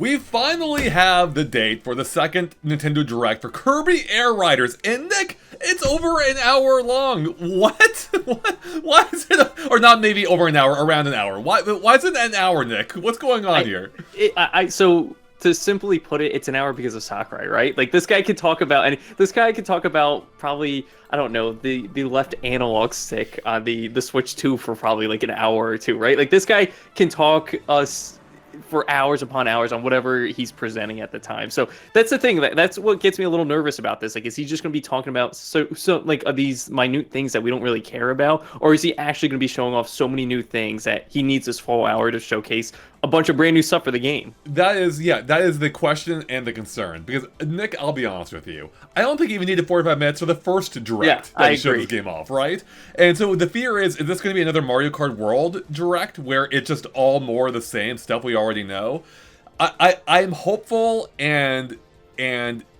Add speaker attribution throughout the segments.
Speaker 1: We finally have the date for the second Nintendo Direct for Kirby Air Riders, and Nick, it's over an hour long. What? What? Why is it? Or not maybe over an hour, around an hour. Why is it an hour, Nick? What's going on here?
Speaker 2: So to simply put it, it's an hour because of Sakurai, right? Like this guy could talk about, and this guy could talk about probably, I don't know, the left analog stick on the Switch 2 for probably like an hour or two, right? Like this guy can talk us for hours upon hours on whatever he's presenting at the time. So that's the thing. That's what gets me a little nervous about this. Like, is he just going to be talking about so like these minute things that we don't really care about, or is he actually going to be showing off so many new things that he needs this full hour to showcase a bunch of brand new stuff for the game?
Speaker 1: That is the question and the concern. Because, Nick, I'll be honest with you. I don't think you even needed 45 minutes for the first Direct that he showed this game off, right? And so the fear is this going to be another Mario Kart World Direct where it's just all more of the same stuff we already know? I'm hopeful and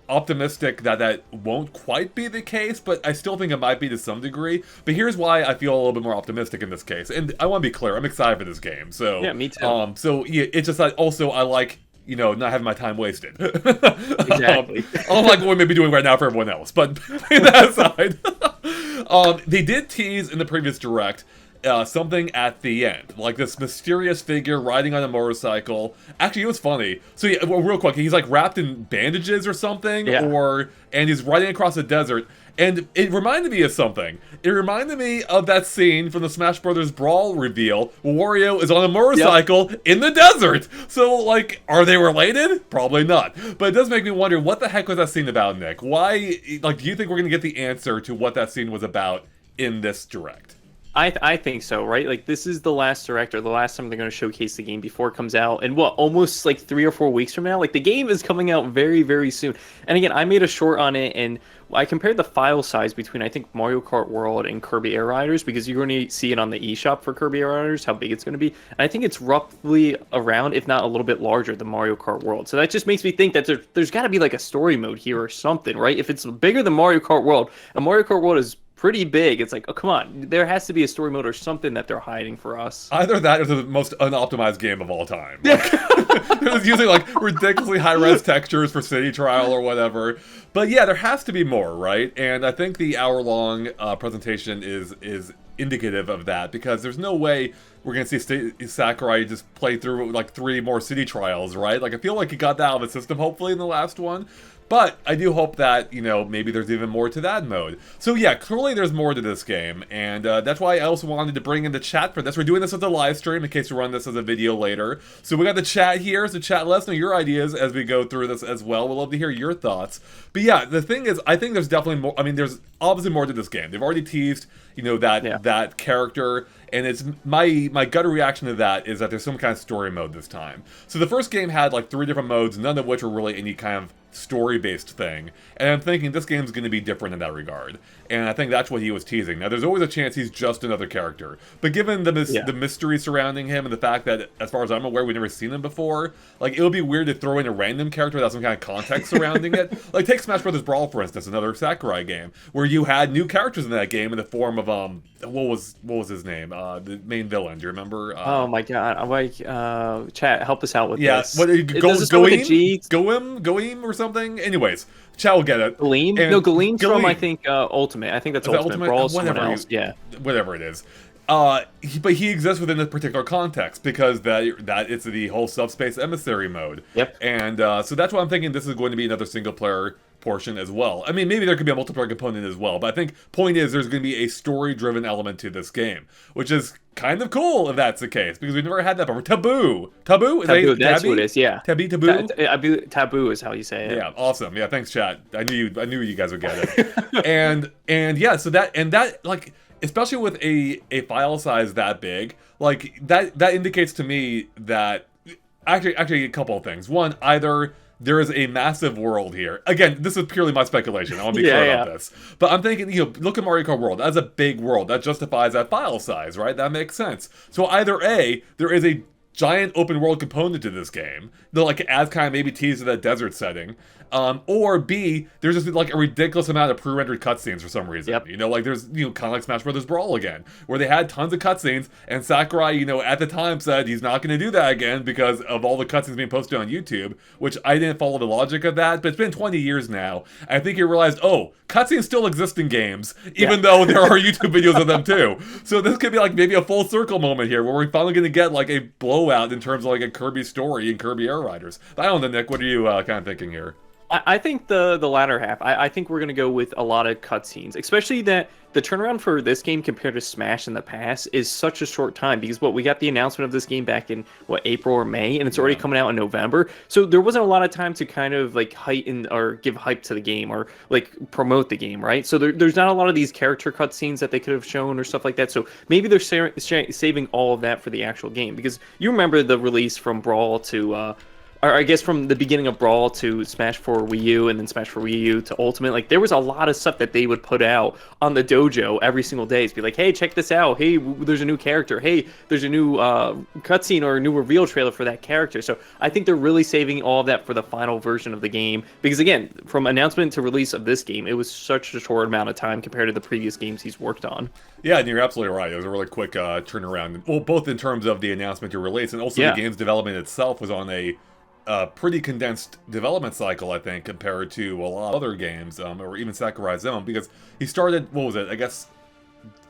Speaker 1: optimistic that won't quite be the case, but I still think it might be to some degree. But here's why I feel a little bit more optimistic in this case. And I want to be clear, I'm excited for this game. So
Speaker 2: yeah, me too.
Speaker 1: So yeah, it's just that also I like, you know, not having my time wasted.
Speaker 2: Exactly.
Speaker 1: Unlike what we may be doing right now for everyone else. But that aside, they did tease in the previous Direct something at the end, like this mysterious figure riding on a motorcycle. Actually, it was funny. So yeah, well, real quick, he's like wrapped in bandages or something, and he's riding across the desert. And it reminded me of something. It reminded me of that scene from the Smash Brothers Brawl reveal where Wario is on a motorcycle in the desert. So, like, are they related? Probably not. But it does make me wonder, what the heck was that scene about, Nick? Why, like, do you think we're going to get the answer to what that scene was about in this Direct?
Speaker 2: I think so, right? Like, this is the last Direct, or the last time they're going to showcase the game before it comes out. And what, almost like 3 or 4 weeks from now? Like, the game is coming out very, very soon. And again, I made a short on it, and I compared the file size between, I think, Mario Kart World and Kirby Air Riders, because you're going to see it on the eShop for Kirby Air Riders, how big it's going to be. And I think it's roughly around, if not a little bit larger, than Mario Kart World. So that just makes me think that there's got to be like a story mode here or something, right? If it's bigger than Mario Kart World, and Mario Kart World is pretty big, it's like, oh, come on, there has to be a story mode or something that they're hiding for us.
Speaker 1: Either that or the most unoptimized game of all time. Like, they're just using like ridiculously high-res textures for city trial or whatever. But yeah, there has to be more, right? And I think the hour-long presentation is indicative of that, because there's no way we're going to see Sakurai just play through like 3 more city trials, right? Like, I feel like he got that out of the system, hopefully, in the last one. But I do hope that, you know, maybe there's even more to that mode. So yeah, clearly there's more to this game, and that's why I also wanted to bring in the chat for this. We're doing this as a live stream in case we run this as a video later. So we got the chat here, so chat, let us know your ideas as we go through this as well. We'd love to hear your thoughts. But yeah, the thing is, I think there's definitely more. I mean, there's obviously more to this game. They've already teased, you know, that character, and it's my gut reaction to that is that there's some kind of story mode this time. So the first game had like 3 different modes, none of which were really any kind of story-based thing, and I'm thinking this game's going to be different in that regard, and I think that's what he was teasing. Now, there's always a chance he's just another character, but given the mystery surrounding him and the fact that, as far as I'm aware, we've never seen him before, like, it would be weird to throw in a random character without some kind of context surrounding it. Like, take Smash Brothers Brawl, for instance, another Sakurai game, where you had new characters in that game in the form of, what was his name? The main villain, do you remember?
Speaker 2: Oh my god, I'm like, chat, help us out with this.
Speaker 1: What, Goim or something? Anyways, chat will get it.
Speaker 2: Galeem? No, Galeem's from, I think, Ultimate. I think that's Ultimate. Brawl is someone else. Yeah.
Speaker 1: Whatever it is. But he exists within this particular context, because that it's the whole subspace emissary mode.
Speaker 2: Yep.
Speaker 1: And so that's why I'm thinking this is going to be another single player portion as well. I mean, maybe there could be a multiplayer component as well, but I think point is there's going to be a story-driven element to this game, which is kind of cool if that's the case, because we've never had that before. Taboo,
Speaker 2: that's what it is. Yeah,
Speaker 1: Taboo.
Speaker 2: Taboo is how you say it.
Speaker 1: Yeah, awesome. Yeah, thanks, chat. I knew you guys would get it. and yeah, so that like, especially with a file size that big, like that indicates to me that actually a couple of things. One, either there is a massive world here. Again, this is purely my speculation. I want to be clear about this. But I'm thinking, you know, look at Mario Kart World. That's a big world. That justifies that file size, right? That makes sense. So either A, there is a giant open world component to this game. They'll like as kind of maybe tease to that desert setting. Or B, there's just like a ridiculous amount of pre-rendered cutscenes for some reason.
Speaker 2: Yep.
Speaker 1: You know, like there's, you know, kind of like Smash Brothers Brawl again, where they had tons of cutscenes, and Sakurai, you know, at the time said he's not going to do that again because of all the cutscenes being posted on YouTube, which I didn't follow the logic of that, but it's been 20 years now. I think he realized, oh, cutscenes still exist in games, even though there are YouTube videos of them too. So this could be like maybe a full circle moment here, where we're finally going to get like a blowout in terms of like a Kirby story in Kirby Air Riders. But I don't know, Nick, what are you kind of thinking here?
Speaker 2: I think the latter half. I think we're going to go with a lot of cutscenes, especially that the turnaround for this game compared to Smash in the past is such a short time, because we got the announcement of this game back in April or May, and it's already coming out in November. So there wasn't a lot of time to kind of like heighten or give hype to the game or like promote the game, right? So there's not a lot of these character cutscenes that they could have shown or stuff like that. So maybe they're saving all of that for the actual game, because you remember the release from Brawl to or I guess from the beginning of Brawl to Smash for Wii U, and then Smash for Wii U to Ultimate, like there was a lot of stuff that they would put out on the dojo every single day. It's be like, hey, check this out. Hey, there's a new character. Hey, there's a new cutscene or a new reveal trailer for that character. So I think they're really saving all of that for the final version of the game, because again, from announcement to release of this game, it was such a short amount of time compared to the previous games he's worked on.
Speaker 1: Yeah, and you're absolutely right. It was a really quick turnaround. Well, both in terms of the announcement to release, and also the game's development itself was on a pretty condensed development cycle, I think, compared to a lot of other games, or even Sakurai's own, because he started, what was it, I guess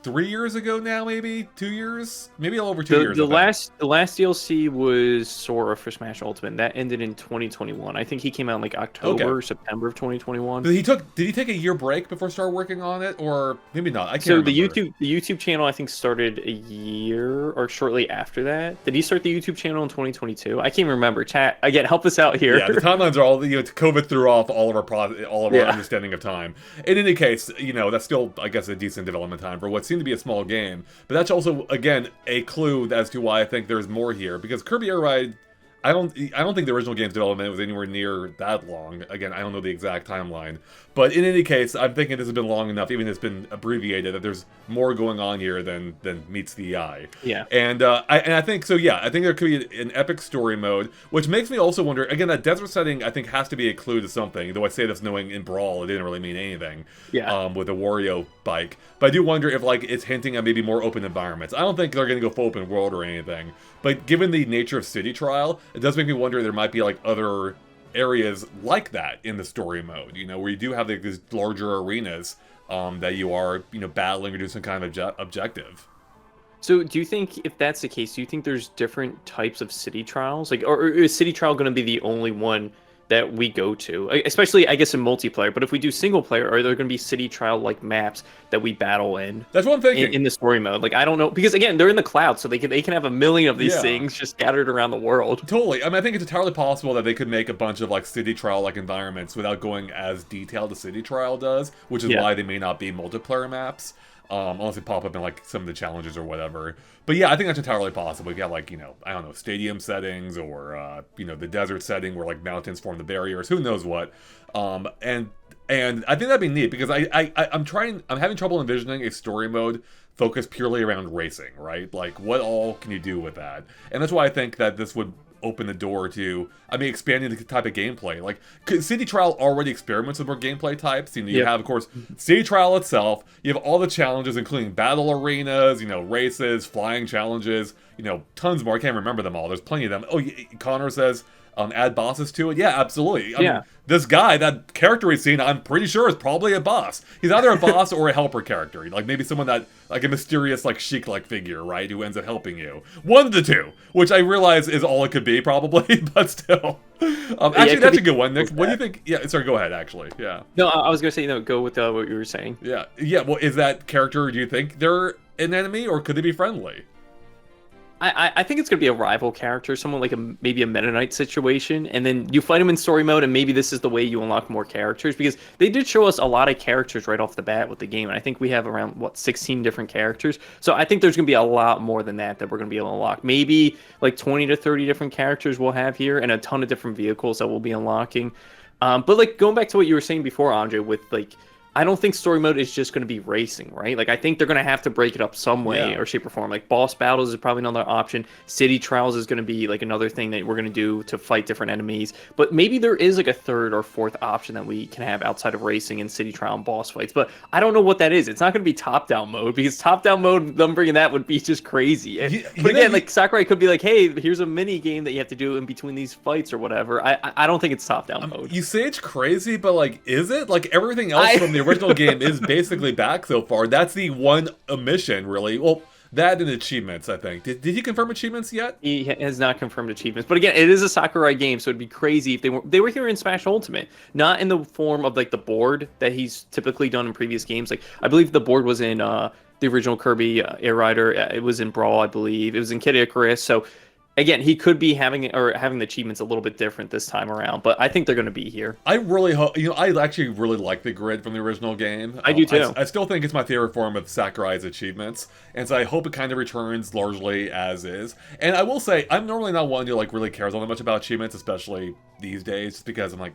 Speaker 1: 3 years ago now, maybe 2 years, maybe a little over 2 years.
Speaker 2: The last DLC was Sora for Smash Ultimate. That ended in 2021. I think he came out in like October or September of 2021.
Speaker 1: Did he take a year break before start working on it, or maybe not? I can't remember.
Speaker 2: The YouTube channel I think started a year or shortly after that. Did he start the YouTube channel in 2022? I can't remember. Chat again, help us out here.
Speaker 1: Yeah, the timelines are all, you know, COVID threw off all of our understanding of time. In any case, you know, that's still, I guess, a decent development time for what seemed to be a small game, but that's also, again, a clue as to why I think there's more here, because Kirby Air Ride, I don't think the original game's development was anywhere near that long. Again, I don't know the exact timeline. But in any case, I'm thinking this has been long enough, even if it's been abbreviated, that there's more going on here than meets the eye.
Speaker 2: Yeah.
Speaker 1: And I think, so yeah, I think there could be an epic story mode, which makes me also wonder, again, that desert setting, I think, has to be a clue to something, though I say this knowing in Brawl, it didn't really mean anything.
Speaker 2: Yeah.
Speaker 1: With a Wario bike. But I do wonder if, like, it's hinting at maybe more open environments. I don't think they're going to go full open world or anything. But given the nature of City Trial, it does make me wonder there might be, like, other areas like that in the story mode, you know, where you do have like, these larger arenas that you are, you know, battling or doing some kind of objective.
Speaker 2: So do you think, if that's the case, do you think there's different types of city trials? Like, or is City Trial going to be the only one that we go to, especially I guess in multiplayer? But if we do single player, are there going to be City Trial like maps that we battle in?
Speaker 1: That's what I'm thinking.
Speaker 2: In the story mode, like I don't know, because again, they're in the cloud, so they can have a million of these things just scattered around the world.
Speaker 1: Totally. I mean, I think it's entirely possible that they could make a bunch of like City Trial like environments without going as detailed as City Trial does, which is why they may not be multiplayer maps. Unless they pop up in like some of the challenges or whatever. But yeah, I think that's entirely possible. You got like, you know, I don't know, stadium settings or you know, the desert setting where like mountains form the barriers. Who knows what? And I think that'd be neat, because I'm having trouble envisioning a story mode focused purely around racing, right? Like, what all can you do with that? And that's why I think that this would open the door to, I mean, expanding the type of gameplay. Like, City Trial already experiments with more gameplay types. You know, you have, of course, City Trial itself. You have all the challenges, including battle arenas, you know, races, flying challenges, you know, tons more. I can't remember them all. There's plenty of them. Oh, Connor says, add bosses to it. Yeah, absolutely. I mean, this guy, that character we've seen, I'm pretty sure is probably a boss. He's either a boss or a helper character. Like maybe someone that, like a mysterious, like Sheik-like figure, right? Who ends up helping you. One of the two, which I realize is all it could be, probably, but still. Actually, that's a good one, Nick. What do you think? Yeah, sorry, go ahead, actually. Yeah.
Speaker 2: No, I was going to say, no, go with what you were saying.
Speaker 1: Yeah. Yeah, well, is that character, do you think they're an enemy, or could they be friendly?
Speaker 2: I think it's going to be a rival character, someone like maybe a Meta Knight situation, and then you fight him in story mode, and maybe this is the way you unlock more characters, because they did show us a lot of characters right off the bat with the game, and I think we have around, 16 different characters, so I think there's going to be a lot more than that we're going to be able to unlock. Maybe like 20 to 30 different characters we'll have here, and a ton of different vehicles that we'll be unlocking. But like going back to what you were saying before, Andre, with like I don't think story mode is just going to be racing, right? Like, I think they're going to have to break it up some way or shape or form. Like, boss battles is probably another option. City trials is going to be like another thing that we're going to do to fight different enemies. But maybe there is like a third or fourth option that we can have outside of racing and city trial and boss fights. But I don't know what that is. It's not going to be top-down mode, because top-down mode, them bringing that would be just crazy. But again, like, Sakurai could be like, hey, here's a mini game that you have to do in between these fights or whatever. I don't think it's top-down mode.
Speaker 1: You say it's crazy, but like, is it? Like, everything else from the original game is basically back so far. That's the one omission, really. Well, that and achievements, I think. Did he confirm achievements yet?
Speaker 2: He has not confirmed achievements. But again, it is a Sakurai game, so it'd be crazy if they were here in Smash Ultimate, not in the form of like the board that he's typically done in previous games. Like, I believe the board was in the original Kirby Air Rider. It was in Brawl, I believe. It was in Kid Icarus. So again, he could be having the achievements a little bit different this time around, but I think they're going to be here.
Speaker 1: I really hope, I actually really like the grid from the original game.
Speaker 2: I do too.
Speaker 1: I still think it's my favorite form of Sakurai's achievements, and so I hope it kind of returns largely as is. And I will say, I'm normally not one who like really cares all that much about achievements, especially these days, just because I'm like,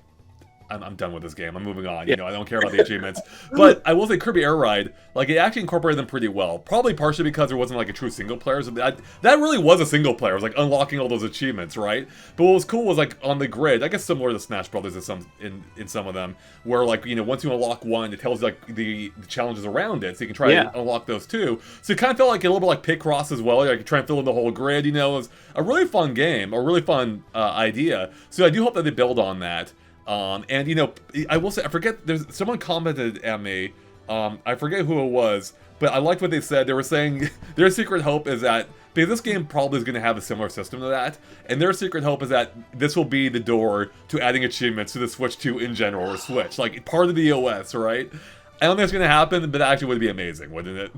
Speaker 1: I'm done with this game. I'm moving on. You know, I don't care about the achievements. But I will say Kirby Air Ride, like, it actually incorporated them pretty well. Probably partially because there wasn't like a true single player. So that really was a single player. It was like unlocking all those achievements, right? But what was cool was like on the grid, I guess similar to Smash Brothers in some of them, where like, you know, once you unlock one, it tells you like the challenges around it, so you can try to unlock those too. So it kind of felt like a little bit like Picross as well. Like, you try and fill in the whole grid. You know, it was a really fun game, a really fun idea. So I do hope that they build on that. And, you know, I will say, I forget, someone commented at me, I forget who it was, but I liked what they said. They were saying their secret hope is that, because this game probably is going to have a similar system to that, and their secret hope is that this will be the door to adding achievements to the Switch 2 in general, or Switch, like part of the OS, right? I don't think it's going to happen, but it actually would be amazing, wouldn't it?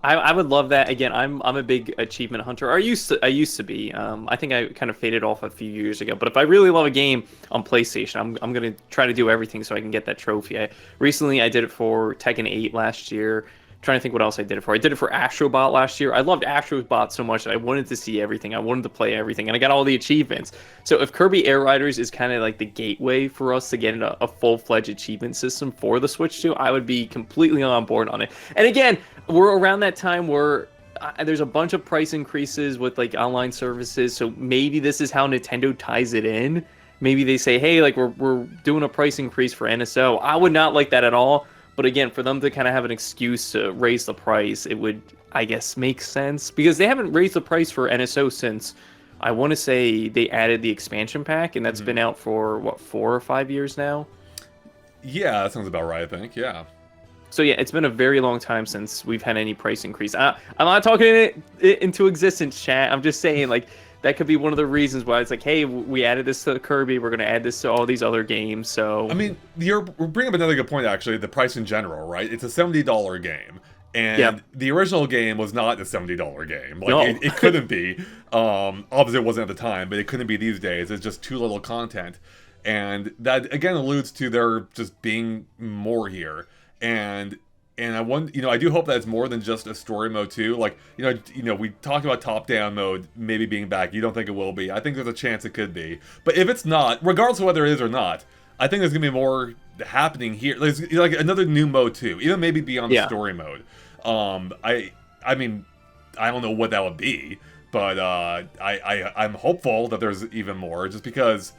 Speaker 2: I would love that. Again, I'm a big achievement hunter. I used to be. I think I kind of faded off a few years ago. But if I really love a game on PlayStation, I'm gonna try to do everything so I can get that trophy. Recently I did it for Tekken 8 last year. Trying to think what else I did it for. I did it for Astrobot last year. I loved Astrobot so much that I wanted to see everything. I wanted to play everything, and I got all the achievements. So if Kirby Air Riders is kind of like the gateway for us to get into a full-fledged achievement system for the Switch 2, I would be completely on board on it. And again, we're around that time where there's a bunch of price increases with like online services, so maybe this is how Nintendo ties it in. Maybe they say, hey, like we're doing a price increase for NSO. I would not like that at all. But again, for them to kind of have an excuse to raise the price, it would, I guess, make sense. Because they haven't raised the price for NSO since, I want to say, they added the expansion pack. And that's been out for, what, 4 or 5 years now?
Speaker 1: Yeah, that sounds about right, I think, yeah.
Speaker 2: So yeah, it's been a very long time since we've had any price increase. I'm not talking it into existence, chat. I'm just saying, like, that could be one of the reasons why it's like, hey, we added this to Kirby, we're going to add this to all these other games, so...
Speaker 1: I mean, you're bringing up another good point, actually, the price in general, right? It's a $70 game, and the original game was not a $70 game. Like,
Speaker 2: no.
Speaker 1: it couldn't be. Obviously, it wasn't at the time, but it couldn't be these days. It's just too little content. And that, again, alludes to there just being more here. And I do hope that it's more than just a story mode too. Like, you know, we talked about top-down mode maybe being back. You don't think it will be. I think there's a chance it could be. But if it's not, regardless of whether it is or not, I think there's gonna be more happening here. There's like another new mode too, even maybe beyond the story mode. I mean, I don't know what that would be, but I'm hopeful that there's even more, just because.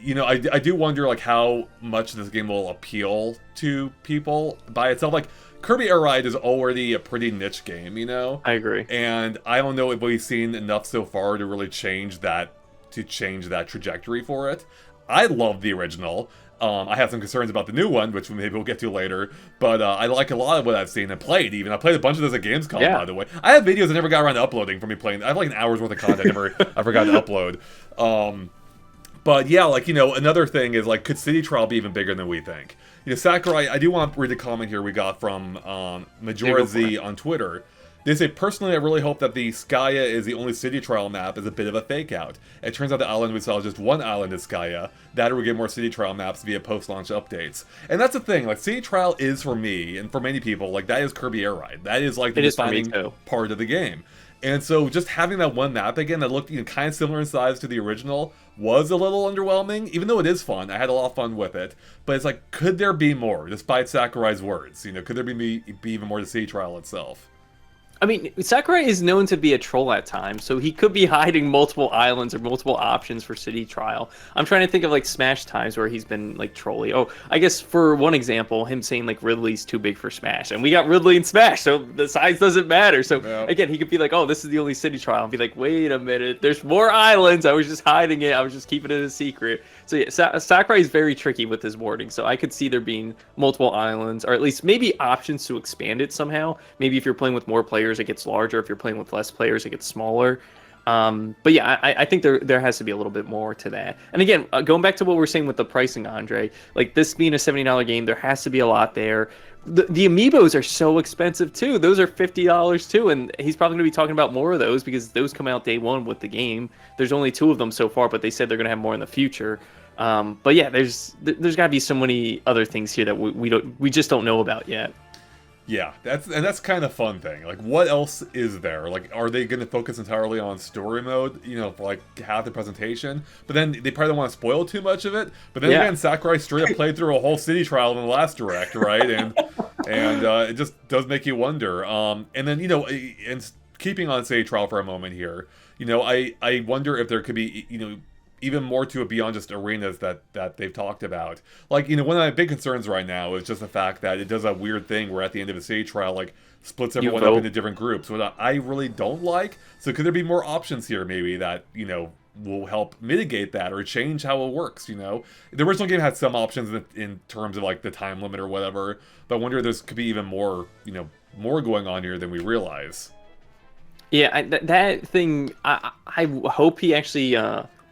Speaker 1: You know, I do wonder, like, how much this game will appeal to people by itself. Like, Kirby Air Ride is already a pretty niche game, you know?
Speaker 2: I agree.
Speaker 1: And I don't know if we've seen enough so far to really change that trajectory for it. I love the original. I have some concerns about the new one, which maybe we'll get to later. But I like a lot of what I've seen and played, even. I played a bunch of this at Gamescom, by the way. I have videos I never got around to uploading from me playing. I have, like, an hour's worth of content I forgot to upload. But yeah, like, you know, another thing is, like, could City Trial be even bigger than we think? You know, Sakurai, I do want to read a comment here we got from Majora Z on Twitter. They say, personally, I really hope that the Skya is the only City Trial map is a bit of a fake out. It turns out the island we saw is just one island is Skya. That or we get more City Trial maps via post-launch updates. And that's the thing, like, City Trial is, for me, and for many people, like, that is Kirby Air Ride. That is, like, the defining part of the game. And so just having that one map again that looked, you know, kind of similar in size to the original was a little underwhelming, even though it is fun. I had a lot of fun with it. But it's like, could there be more, despite Sakurai's words? You know, could there be even more to City Trial itself?
Speaker 2: I mean, Sakurai is known to be a troll at times, so he could be hiding multiple islands or multiple options for City Trial. I'm trying to think of like Smash times where he's been like trolly. Oh, I guess for one example, him saying like Ridley's too big for Smash, and we got Ridley in Smash, so the size doesn't matter. So again, he could be like, "Oh, this is the only City Trial," and be like, "Wait a minute, there's more islands. I was just hiding it. I was just keeping it a secret." So yeah, Sakurai is very tricky with his wording, so I could see there being multiple islands, or at least maybe options to expand it somehow. Maybe if you're playing with more players, it gets larger. If you're playing with less players, it gets smaller. But yeah, I think there has to be a little bit more to that. And again, going back to what we were saying with the pricing, Andre, like this being a $70 game, there has to be a lot there. The amiibos are so expensive too. Those are $50 too, and he's probably going to be talking about more of those because those come out day one with the game. There's only 2 of them so far, but they said they're going to have more in the future. But yeah, there's got to be so many other things here that we just don't know about yet.
Speaker 1: Yeah, that's kind of fun thing. Like, what else is there? Like, are they going to focus entirely on story mode? You know, for like half the presentation, but then they probably don't want to spoil too much of it. But then again, Sakurai straight up played through a whole City Trial in the last direct, right? And it just does make you wonder. And then and keeping on City Trial for a moment here, I wonder if there could be even more to it beyond just arenas that they've talked about. Like, one of my big concerns right now is just the fact that it does a weird thing where at the end of a City Trial, like, splits everyone up into different groups, which I really don't like. So could there be more options here, maybe, that, will help mitigate that or change how it works, The original game had some options in terms of, like, the time limit or whatever, but I wonder if there could be even more, more going on here than we realize.
Speaker 2: Yeah, that thing, I hope he actually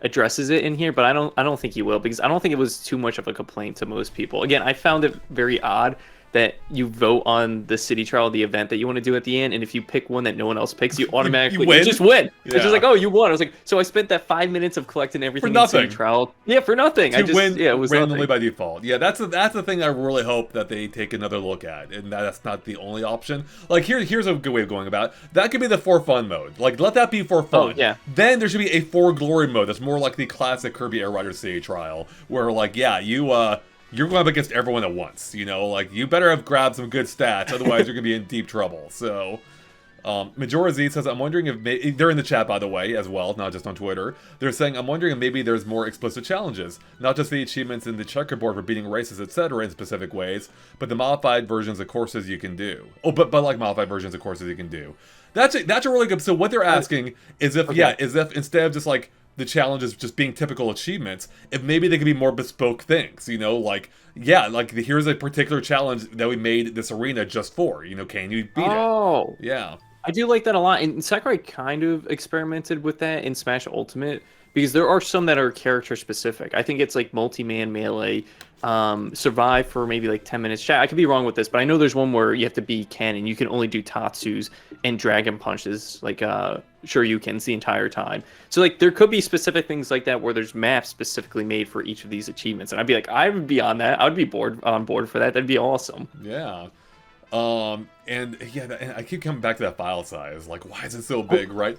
Speaker 2: addresses it in here, but I don't think he will, because I don't think it was too much of a complaint to most people. Again, I found it very odd that you vote on the City Trial, the event that you want to do at the end, and if you pick one that no one else picks, you automatically you just win. Yeah. It's just like, oh, you won. I was like, so I spent that 5 minutes of collecting everything
Speaker 1: for nothing.
Speaker 2: In City Trial. Yeah, for nothing.
Speaker 1: To win
Speaker 2: it was
Speaker 1: randomly
Speaker 2: nothing.
Speaker 1: by default. Yeah, that's the thing I really hope that they take another look at, and that's not the only option. Like, here's a good way of going about it. That could be the for fun mode. Like, let that be for fun.
Speaker 2: Oh, yeah.
Speaker 1: Then there should be a for glory mode that's more like the classic Kirby Air Riders City Trial, where, like, yeah, you're going up against everyone at once, like, you better have grabbed some good stats, otherwise you're going to be in deep trouble. So, Majora Z says, I'm wondering if, they're in the chat, by the way, as well, not just on Twitter. They're saying, I'm wondering if maybe there's more explicit challenges, not just the achievements in the checkerboard for beating races, etc. in specific ways, but the modified versions of courses you can do. Oh, but like modified versions of courses you can do. That's a really good, so what they're asking is if, instead of just, like, the challenges just being typical achievements, if maybe they could be more bespoke things, like, here's a particular challenge that we made this arena just for, can you beat it?
Speaker 2: Oh.
Speaker 1: Yeah.
Speaker 2: I do like that a lot, and Sakurai kind of experimented with that in Smash Ultimate, because there are some that are character specific. I think it's like multi-man melee, survive for maybe like 10 minutes. Chat, I could be wrong with this, but I know there's one where you have to be Ken and you can only do Tatsus and dragon punches, like Shoryukens the entire time. So like there could be specific things like that where there's maps specifically made for each of these achievements, and I'd be like, I would be on that. I would be on board for that. That'd be awesome.
Speaker 1: Yeah. And I keep coming back to that file size. Like, why is it so big, right?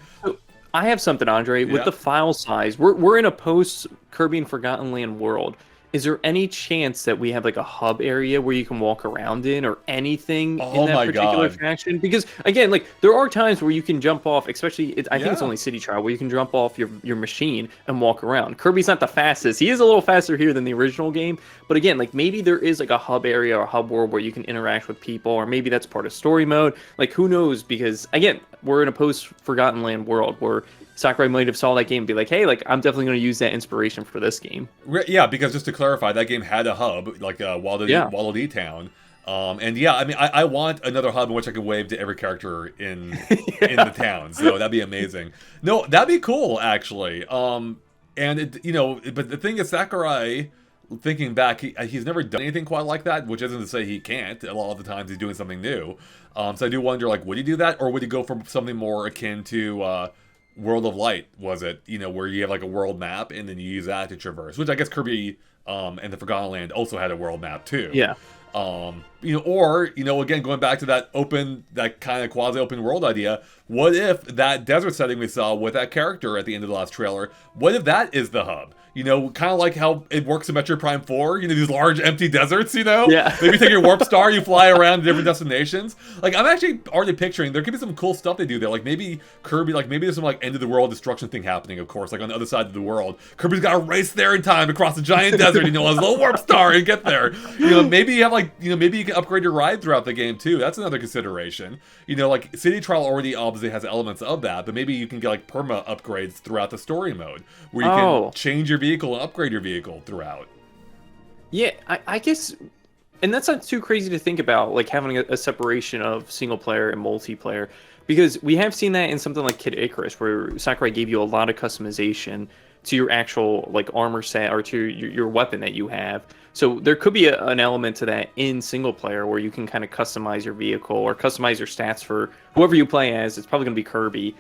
Speaker 2: I have something, Andre, with the file size. We're in a post Kirby and Forgotten Land world. Is there any chance that we have like a hub area where you can walk around in, or anything in that particular faction? Because again, like there are times where you can jump off, especially I think it's only City Trial, where you can jump off your machine and walk around. Kirby's not the fastest. He is a little faster here than the original game, but again, like maybe there is like a hub area or a hub world where you can interact with people, or maybe that's part of story mode. Like who knows? Because again, we're in a post Forgotten Land world where Sakurai might have saw that game and be like, hey, like I'm definitely going to use that inspiration for this game.
Speaker 1: Yeah, because just to clarify, that game had a hub, like Waddle Dee Town. And yeah, I mean, I want another hub in which I can wave to every character in the town. So that'd be amazing. No, that'd be cool, actually. And but the thing is, Sakurai, thinking back, he's never done anything quite like that, which isn't to say he can't. A lot of the times he's doing something new. So I do wonder, like, would he do that, or would he go for something more akin to World of Light, was it? Where you have like a world map and then you use that to traverse. Which I guess Kirby and the Forgotten Land also had a world map too.
Speaker 2: Yeah.
Speaker 1: Or again, going back to that kind of quasi-open world idea, what if that desert setting we saw with that character at the end of the last trailer, what if that is the hub? Kind of like how it works in Metroid Prime 4, these large empty deserts,
Speaker 2: Yeah.
Speaker 1: Maybe take your Warp Star, you fly around to different destinations. Like, I'm actually already picturing, there could be some cool stuff they do there. Like, maybe Kirby, maybe there's some, end of the world destruction thing happening, of course, on the other side of the world. Kirby's got to race there in time across the giant desert, on his little Warp Star and get there. Maybe you have, maybe you can upgrade your ride throughout the game, too. That's another consideration. City Trial already obviously has elements of that, but maybe you can get, perma upgrades throughout the story mode, where you can change your vehicle and upgrade your vehicle throughout.
Speaker 2: Yeah, I guess, and that's not too crazy to think about, having a separation of single player and multiplayer, because we have seen that in something like Kid Icarus, where Sakurai gave you a lot of customization to your actual armor set or to your weapon that you have. So there could be an element to that in single player where you can kind of customize your vehicle or customize your stats for whoever you play as. It's probably going to be Kirby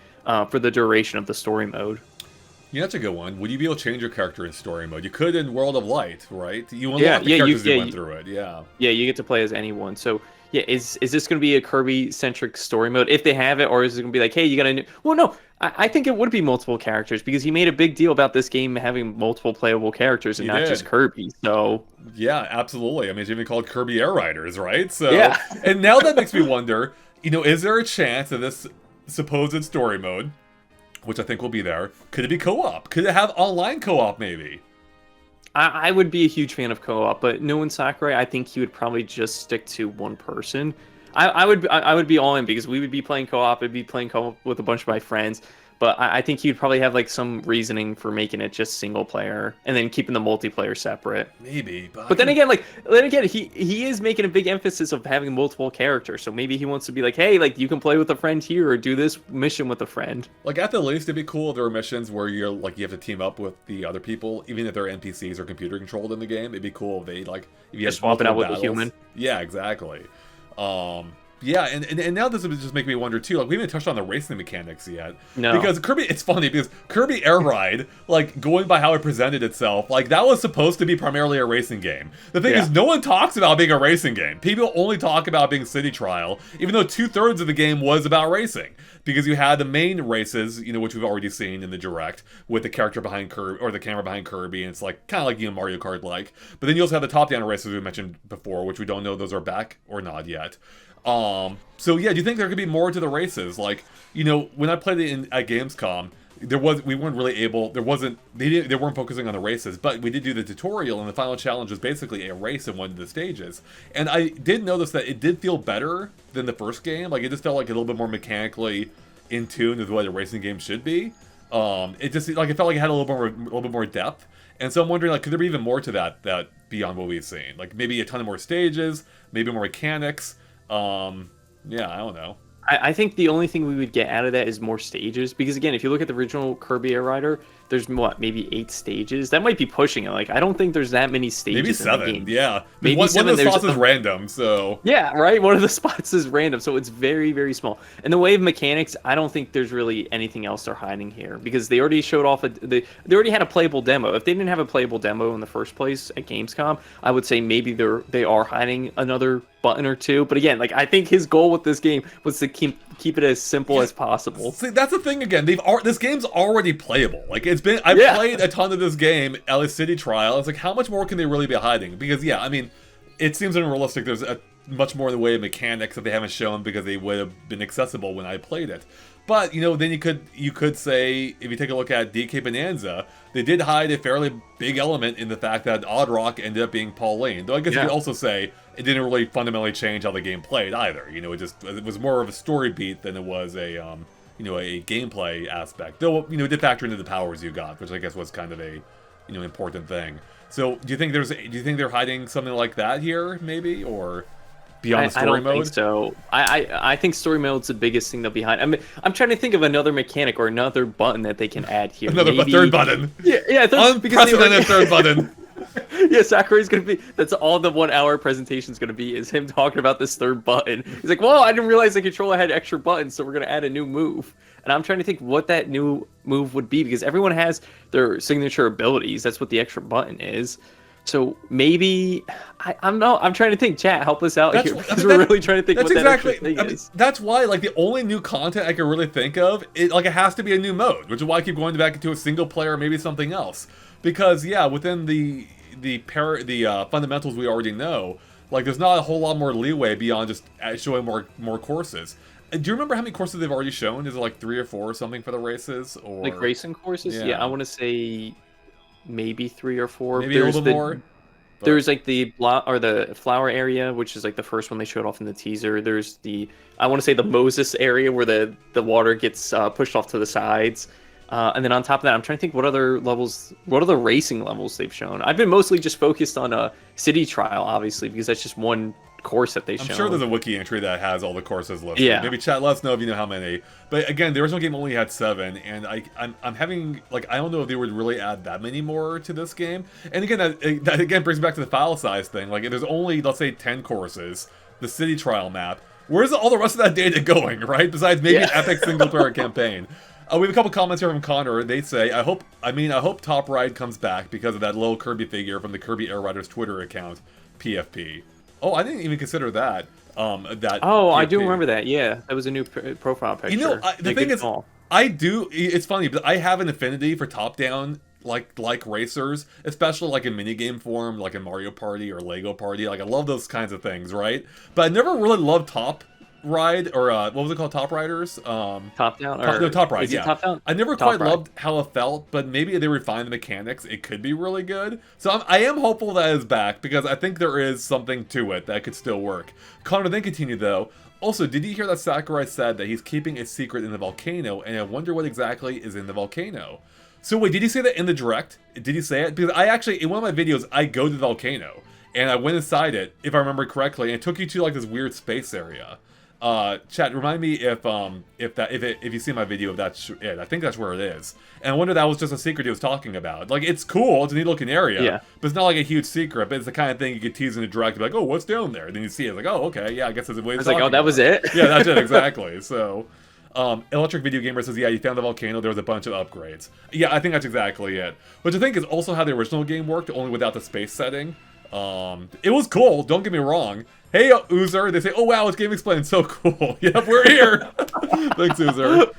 Speaker 2: for the duration of the story mode.
Speaker 1: Yeah, that's a good one. Would you be able to change your character in story mode? You could in World of Light, right? You unlock the characters who went through it, yeah.
Speaker 2: Yeah, you get to play as anyone. So, yeah, is this going to be a Kirby-centric story mode, if they have it, or is it going to be like, hey, you got to... Well, no, I think it would be multiple characters, because he made a big deal about this game having multiple playable characters and not just Kirby, so...
Speaker 1: Yeah, absolutely. I mean, it's even called Kirby Air Riders, right? So,
Speaker 2: yeah.
Speaker 1: And now that makes me wonder, is there a chance that this supposed story mode, which I think will be there, could it be co-op? Could it have online co-op, maybe?
Speaker 2: I would be a huge fan of co-op, but knowing Sakurai, I think he would probably just stick to one person. I would be all in, because we would be playing co-op, I'd be playing co-op with a bunch of my friends, but I think he'd probably have some reasoning for making it just single player and then keeping the multiplayer separate.
Speaker 1: Maybe,
Speaker 2: but then again, he is making a big emphasis of having multiple characters, so maybe he wants to be hey, you can play with a friend here or do this mission with a friend.
Speaker 1: At the least, it'd be cool if there were missions where you're you have to team up with the other people, even if they're NPCs or computer controlled in the game. It'd be cool if they if you had
Speaker 2: swapping out with
Speaker 1: battles.
Speaker 2: a human.
Speaker 1: Yeah, exactly. Yeah, and now this would just make me wonder too. We haven't touched on the racing mechanics yet.
Speaker 2: No.
Speaker 1: Because it's funny because Kirby Air Ride, going by how it presented itself, that was supposed to be primarily a racing game. The thing is, no one talks about being a racing game. People only talk about being City Trial, even though 2/3 of the game was about racing. Because you had the main races, which we've already seen in the Direct, with the character behind Kirby, or the camera behind Kirby, and it's kind of like Mario Kart-like. But then you also have the top-down races we mentioned before, which we don't know those are back or not yet. So yeah, do you think there could be more to the races? When I played it at Gamescom, they weren't focusing on the races, but we did do the tutorial, and the final challenge was basically a race in one of the stages. And I did notice that it did feel better than the first game. It just felt a little bit more mechanically in tune with what a racing game should be. It just it felt like it had a little bit more depth. And so I'm wondering, could there be even more to that beyond what we've seen? Maybe a ton of more stages, maybe more mechanics. Yeah, I don't know.
Speaker 2: I think the only thing we would get out of that is more stages, because again, if you look at the original Kirby Air Rider, there's maybe 8 stages. That might be pushing it. I don't think there's that many stages.
Speaker 1: Maybe 7.
Speaker 2: In the game.
Speaker 1: Yeah.
Speaker 2: Maybe
Speaker 1: one
Speaker 2: 7.
Speaker 1: Of the spots is random, so
Speaker 2: yeah, right. One of the spots is random, so it's very, very small. And the way of mechanics, I don't think there's really anything else they're hiding here, because they already showed off they already had a playable demo. If they didn't have a playable demo in the first place at Gamescom, I would say maybe they are hiding another button or two. But again, I think his goal with this game was to keep it as simple as possible.
Speaker 1: See, that's the thing again. This game's already playable. I've played a ton of this game at a City Trial. It's how much more can they really be hiding? Because yeah, I mean, it seems unrealistic. There's much more in the way of mechanics that they haven't shown because they would have been accessible when I played it. But then you could say, if you take a look at DK Bonanza, they did hide a fairly big element in the fact that Oddrock ended up being Pauline. Though I guess you could also say it didn't really fundamentally change how the game played either. It was more of a story beat than it was a a gameplay aspect. Though it did factor into the powers you got, which I guess was kind of a important thing. So do you think they're hiding something like that here, maybe, or beyond the story mode?
Speaker 2: I don't think so. I think story mode's the biggest thing they'll be hiding. I mean, I'm trying to think of another mechanic or another button that they can add here.
Speaker 1: A third button.
Speaker 2: Yeah,
Speaker 1: unprecedented third button.
Speaker 2: Yeah, Sakurai's gonna be. That's all the 1 hour presentation's gonna be, is him talking about this third button. He's like, "Well, I didn't realize the controller had extra buttons, so we're gonna add a new move." And I'm trying to think what that new move would be because everyone has their signature abilities. That's what the extra button is. So maybe I'm trying to think. Chat, help us out here because we're really trying to think what that extra thing is.
Speaker 1: That's why like the only new content I can really think of it has to be a new mode, which is why I keep going back into a single player, or maybe something else. Because yeah, within the fundamentals we already know, like there's not a whole lot more leeway beyond just showing more courses. Do you remember how many courses they've already shown? Is it like 3 or 4 or something for the races? Or
Speaker 2: like racing courses? Yeah, I want to say maybe 3 or 4.
Speaker 1: Maybe a little more.
Speaker 2: There's like the flower area, which is like the first one they showed off in the teaser. There's I want to say the Moses area where the water gets pushed off to the sides. And then on top of that, I'm trying to think what other racing levels they've shown. I've been mostly just focused on a city trial, obviously, because that's just one course that they've shown.
Speaker 1: I'm sure there's a wiki entry that has all the courses listed.
Speaker 2: Yeah.
Speaker 1: Maybe chat, let us know if you know how many. But again, the original game only had 7, and I'm having, like, I don't know if they would really add that many more to this game. And again, that again brings back to the file size thing. Like, if there's only, let's say, 10 courses, the city trial map, where's all the rest of that data going, right? Besides maybe an epic single-player campaign. We have a couple comments here from Connor. They say, I hope Top Ride comes back because of that little Kirby figure from the Kirby Air Riders Twitter account, PFP. Oh, I didn't even consider that.
Speaker 2: Oh,
Speaker 1: PFP.
Speaker 2: I do remember that. Yeah, that was a new profile picture.
Speaker 1: You know, the thing is, I do. It's funny, but I have an affinity for top-down like racers, especially like in minigame form, like in Mario Party or Lego Party. Like I love those kinds of things, right? But I never really loved Top Ride, or what was it called? Top Riders?
Speaker 2: Top Down?
Speaker 1: No, Top Ride, yeah.
Speaker 2: Top Down?
Speaker 1: I never quite loved how it felt, but maybe if they refine the mechanics, it could be really good. So I am hopeful that it's back, because I think there is something to it that could still work. Connor then continued, though. Also, did you hear that Sakurai said that he's keeping a secret in the volcano, and I wonder what exactly is in the volcano? So wait, did he say that in the Direct? Did he say it? Because I actually, in one of my videos, I go to the volcano, and I went inside it, if I remember correctly, and it took you to like this weird space area. Chat, remind me if you see my video, if that's it. I think that's where it is. And I wonder if that was just a secret he was talking about. Like, it's cool, it's a neat looking area,
Speaker 2: yeah,
Speaker 1: but it's not like a huge secret, but it's the kind of thing you could tease in a Direct, be like, oh, what's down there? And then you see it, like, oh, okay, yeah, I guess there's a way to
Speaker 2: I was like, oh, that was it?
Speaker 1: Yeah, that's it, exactly. So, Electric Video Gamer says, yeah, you found the volcano, there was a bunch of upgrades. Yeah, I think that's exactly it. Which I think is also how the original game worked, only without the space setting. It was cool, don't get me wrong. Hey, Uzer, they say, oh wow, it's GameXplain, so cool. Yep, we're here. Thanks, Uzer.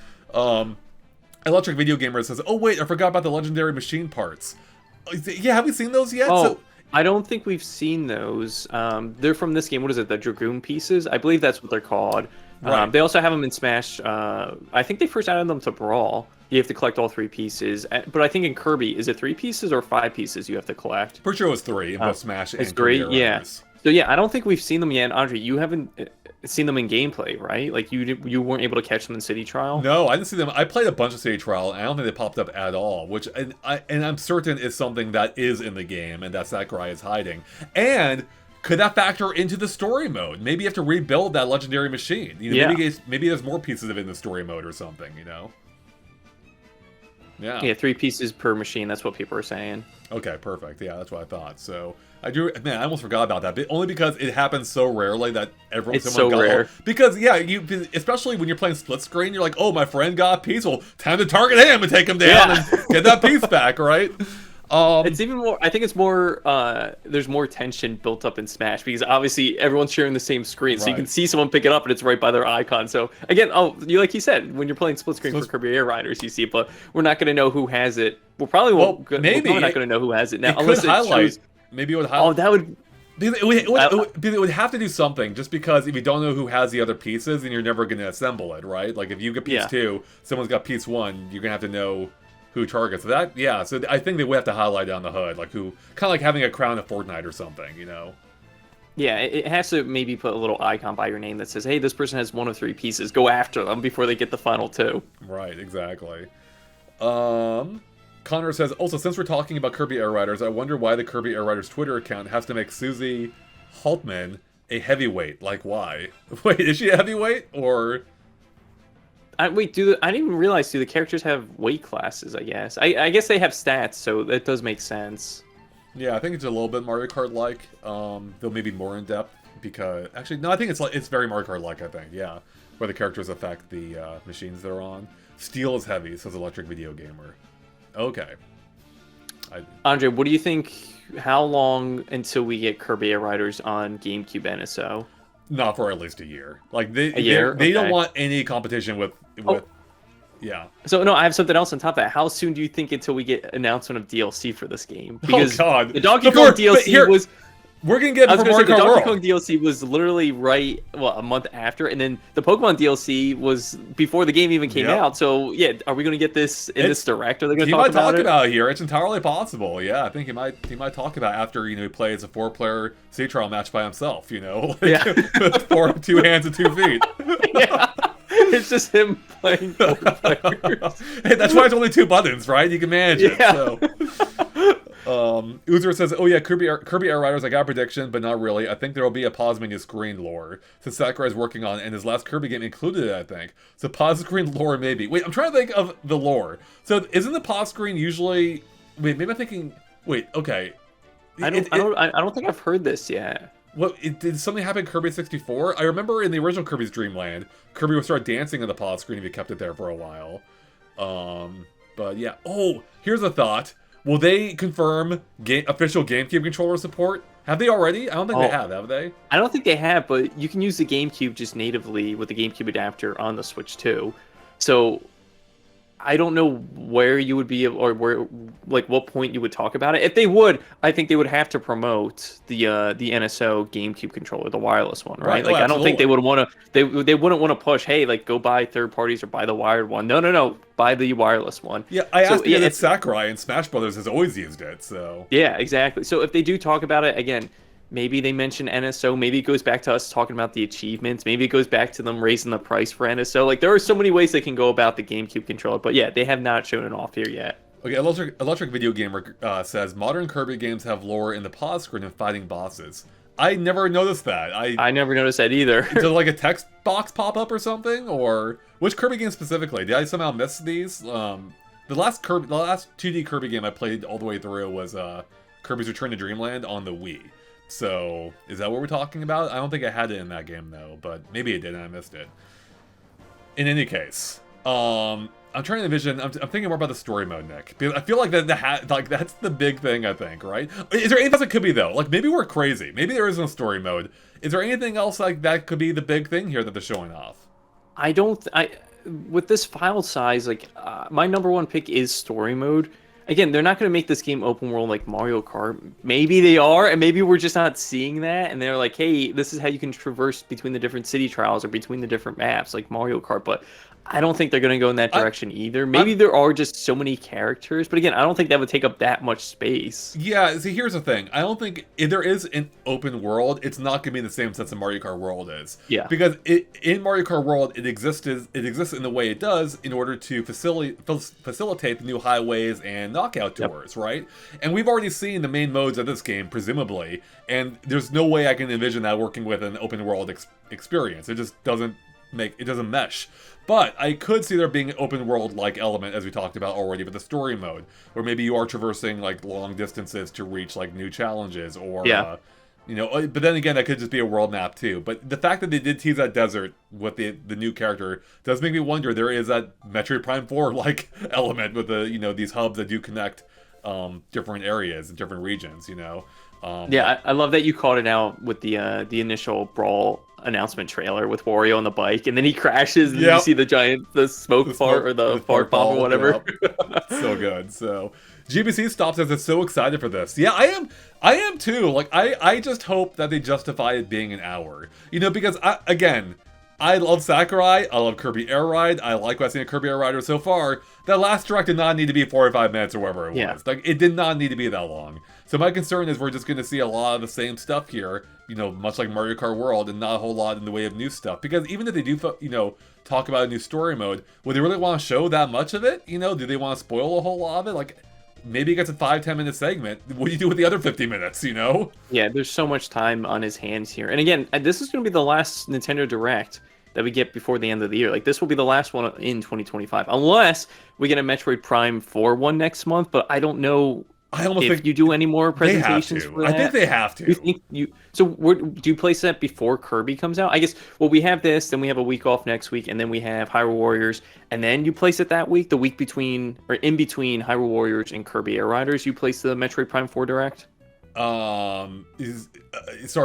Speaker 1: Electric Video Gamer says, oh wait, I forgot about the legendary machine parts. Yeah, have we seen those yet?
Speaker 2: Oh, I don't think we've seen those. They're from this game. What is it, the Dragoon pieces? I believe that's what they're called. Right. They also have them in Smash. I think they first added them to Brawl. You have to collect all 3 pieces. But I think in Kirby, is it 3 pieces or 5 pieces you have to collect?
Speaker 1: Pretty sure it was 3 in both Smash and
Speaker 2: It's 3, yeah.
Speaker 1: Riders.
Speaker 2: So yeah, I don't think we've seen them yet. Andre, you haven't seen them in gameplay, right? Like you weren't able to catch them in City Trial?
Speaker 1: No, I didn't see them. I played a bunch of City Trial, and I don't think they popped up at all, which and I'm certain is something that is in the game and that Sakurai is hiding. And could that factor into the story mode? Maybe you have to rebuild that legendary machine. You know, yeah. Maybe there's more pieces of it in the story mode or something, you know? Yeah.
Speaker 2: Yeah, 3 pieces per machine. That's what people are saying.
Speaker 1: Okay, perfect. Yeah, that's what I thought. So I I almost forgot about that, but only because it happens so rarely that
Speaker 2: it's so rare.
Speaker 1: Because yeah, especially when you're playing split screen, you're like, oh, my friend got a piece. Well, time to target him and take him down and get that piece back, right?
Speaker 2: It's even more. I think it's more. There's more tension built up in Smash because obviously everyone's sharing the same screen, so you can see someone pick it up and it's right by their icon. So again, like you said, when you're playing split screen for Kirby Air Riders, you see it, but we're not going to know who has it. We'll probably won't.
Speaker 1: Maybe
Speaker 2: we're not going to know who has it now,
Speaker 1: unless it highlights. Maybe it would highlight.
Speaker 2: Oh, that would.
Speaker 1: It would have to do something, just because if you don't know who has the other pieces, then you're never going to assemble it, right? Like if you get piece 2, someone's got piece 1, you're going to have to know who targets. So that, yeah, so I think they would have to highlight on the HUD, like who, kind of like having a crown of Fortnite or something, you know?
Speaker 2: Yeah, it has to maybe put a little icon by your name that says, hey, this person has 1 of 3 pieces, go after them before they get the final 2.
Speaker 1: Right, exactly. Connor says, also, since we're talking about Kirby Air Riders, I wonder why the Kirby Air Riders Twitter account has to make Susie Haltman a heavyweight. Like, why? Wait, is she a heavyweight, or...
Speaker 2: Wait, I didn't even realize, do the characters have weight classes, I guess? I guess they have stats, so that does make sense.
Speaker 1: Yeah, I think it's a little bit Mario Kart-like, though maybe more in-depth, because... Actually, no, I think it's very Mario Kart-like, I think, yeah. Where the characters affect the machines they're on. Steel is heavy, says Electric Video Gamer. Okay.
Speaker 2: Andre, what do you think? How long until we get Kirby Air Riders on GameCube NSO?
Speaker 1: Not for at least a year. Like they
Speaker 2: Okay.
Speaker 1: don't want any competition with yeah.
Speaker 2: So no, I have something else on top of that. How soon do you think until we get announcement of DLC for this game? Because
Speaker 1: God.
Speaker 2: the Donkey Kong DLC was.
Speaker 1: We're gonna get
Speaker 2: I was going to say the
Speaker 1: Mario
Speaker 2: Donkey Kong DLC was literally a month after, and then the Pokemon DLC was before the game even came out. So yeah, are we going to get this in this direct? Are they going to talk about it?
Speaker 1: He might talk about it here. It's entirely possible. Yeah, I think he might talk about it after he plays a 4-player Sea Trial match by himself. With 2 hands and 2 feet.
Speaker 2: Yeah. It's just him playing 4 players.
Speaker 1: Hey, that's why it's only 2 buttons, right? You can manage it. So. Uzer says, "Oh yeah, Kirby Air Riders. I got a prediction, but not really. I think there will be a pause menu screen lore since Sakurai is working on it, and his last Kirby game included it. I think so. Pause screen lore, maybe. Wait, I'm trying to think of the lore. So isn't the pause screen usually? Wait, maybe I'm thinking. Wait, okay.
Speaker 2: I don't think I've heard this yet.
Speaker 1: Did something happen in Kirby 64? I remember in the original Kirby's Dream Land, Kirby would start dancing on the pause screen if you kept it there for a while. But yeah. Oh, here's a thought. Will they confirm official GameCube controller support? Have they already? I don't think they have they?
Speaker 2: I don't think they have, but you can use the GameCube just natively with the GameCube adapter on the Switch too. So I don't know where you would be, or what point you would talk about it. If they would, I think they would have to promote the NSO GameCube controller, the wireless one, right?
Speaker 1: I don't think
Speaker 2: they would want to. They wouldn't want to push, hey, go buy third parties or buy the wired one. No, buy the wireless one.
Speaker 1: Yeah, I asked if Sakurai and Smash Brothers has always used it. So
Speaker 2: yeah, exactly. So if they do talk about it again. Maybe they mention NSO. Maybe it goes back to us talking about the achievements. Maybe it goes back to them raising the price for NSO. There are so many ways they can go about the GameCube controller. But yeah, they have not shown it off here yet.
Speaker 1: Okay, Electric Video Gamer says, modern Kirby games have lore in the pause screen and fighting bosses. I never noticed that. I never
Speaker 2: noticed that either.
Speaker 1: Did a text box pop up or something? Or which Kirby game specifically? Did I somehow miss these? The last 2D Kirby game I played all the way through was Kirby's Return to Dreamland on the Wii. So, is that what we're talking about? I don't think I had it in that game, though, but maybe it did and I missed it. In any case, I'm trying to envision, I'm thinking more about the story mode, Nick. Because I feel like that's the big thing, I think, right? Is there anything else it could be, though? Maybe we're crazy. Maybe there is no story mode. Is there anything else that could be the big thing here that they're showing off?
Speaker 2: With this file size, my number one pick is story mode. Again, they're not going to make this game open world like Mario Kart. Maybe they are, and maybe we're just not seeing that. And they're like, hey, this is how you can traverse between the different city trials or between the different maps like Mario Kart. But I don't think they're going to go in that direction either. Maybe there are just so many characters. But again, I don't think that would take up that much space.
Speaker 1: Yeah, see, here's the thing. I don't think if there is an open world, it's not going to be in the same sense of Mario Kart World is.
Speaker 2: Yeah.
Speaker 1: Because in Mario Kart World, it exists in the way it does in order to facilitate the new highways and knockout tours, right? And we've already seen the main modes of this game, presumably, and there's no way I can envision that working with an open world experience. It just doesn't mesh. But I could see there being an open world-like element, as we talked about already, with the story mode, where maybe you are traversing long distances to reach new challenges, or but then again, that could just be a world map too. But the fact that they did tease that desert with the new character does make me wonder. There is that Metroid Prime 4 element with the these hubs that do connect different areas and different regions.
Speaker 2: Yeah, I love that you called it out with the initial Brawl announcement trailer with Wario on the bike, and then he crashes, and you see the smoke fart or the fart bomb or whatever.
Speaker 1: Yep. So good. So GBC stops as it's so excited for this. Yeah, I am too. I just hope that they justify it being an hour. Because I love Sakurai, I love Kirby Air Ride, I like what I've seen of Kirby Air Rider so far. That last direct did not need to be 45 minutes or whatever it was. It did not need to be that long. So my concern is we're just going to see a lot of the same stuff here, much like Mario Kart World, and not a whole lot in the way of new stuff. Because even if they do, talk about a new story mode, would they really want to show that much of it? Do they want to spoil a whole lot of it? Maybe it gets a 5-10 minute segment. What do you do with the other 50 minutes,
Speaker 2: Yeah, there's so much time on his hands here. And again, this is going to be the last Nintendo Direct that we get before the end of the year. This will be the last one in 2025. Unless we get a Metroid Prime 4 one next month, but I don't know
Speaker 1: I almost
Speaker 2: If
Speaker 1: think
Speaker 2: you do any more
Speaker 1: they have
Speaker 2: presentations
Speaker 1: to.
Speaker 2: for
Speaker 1: I
Speaker 2: that,
Speaker 1: think they have to.
Speaker 2: you think you so do you place that before Kirby comes out? I guess. Well, we have this, then we have a week off next week, and then we have Hyrule Warriors, and then you place it that week, the week between or in between Hyrule Warriors and Kirby Air Riders. You place the Metroid Prime 4 Direct.
Speaker 1: Sorry,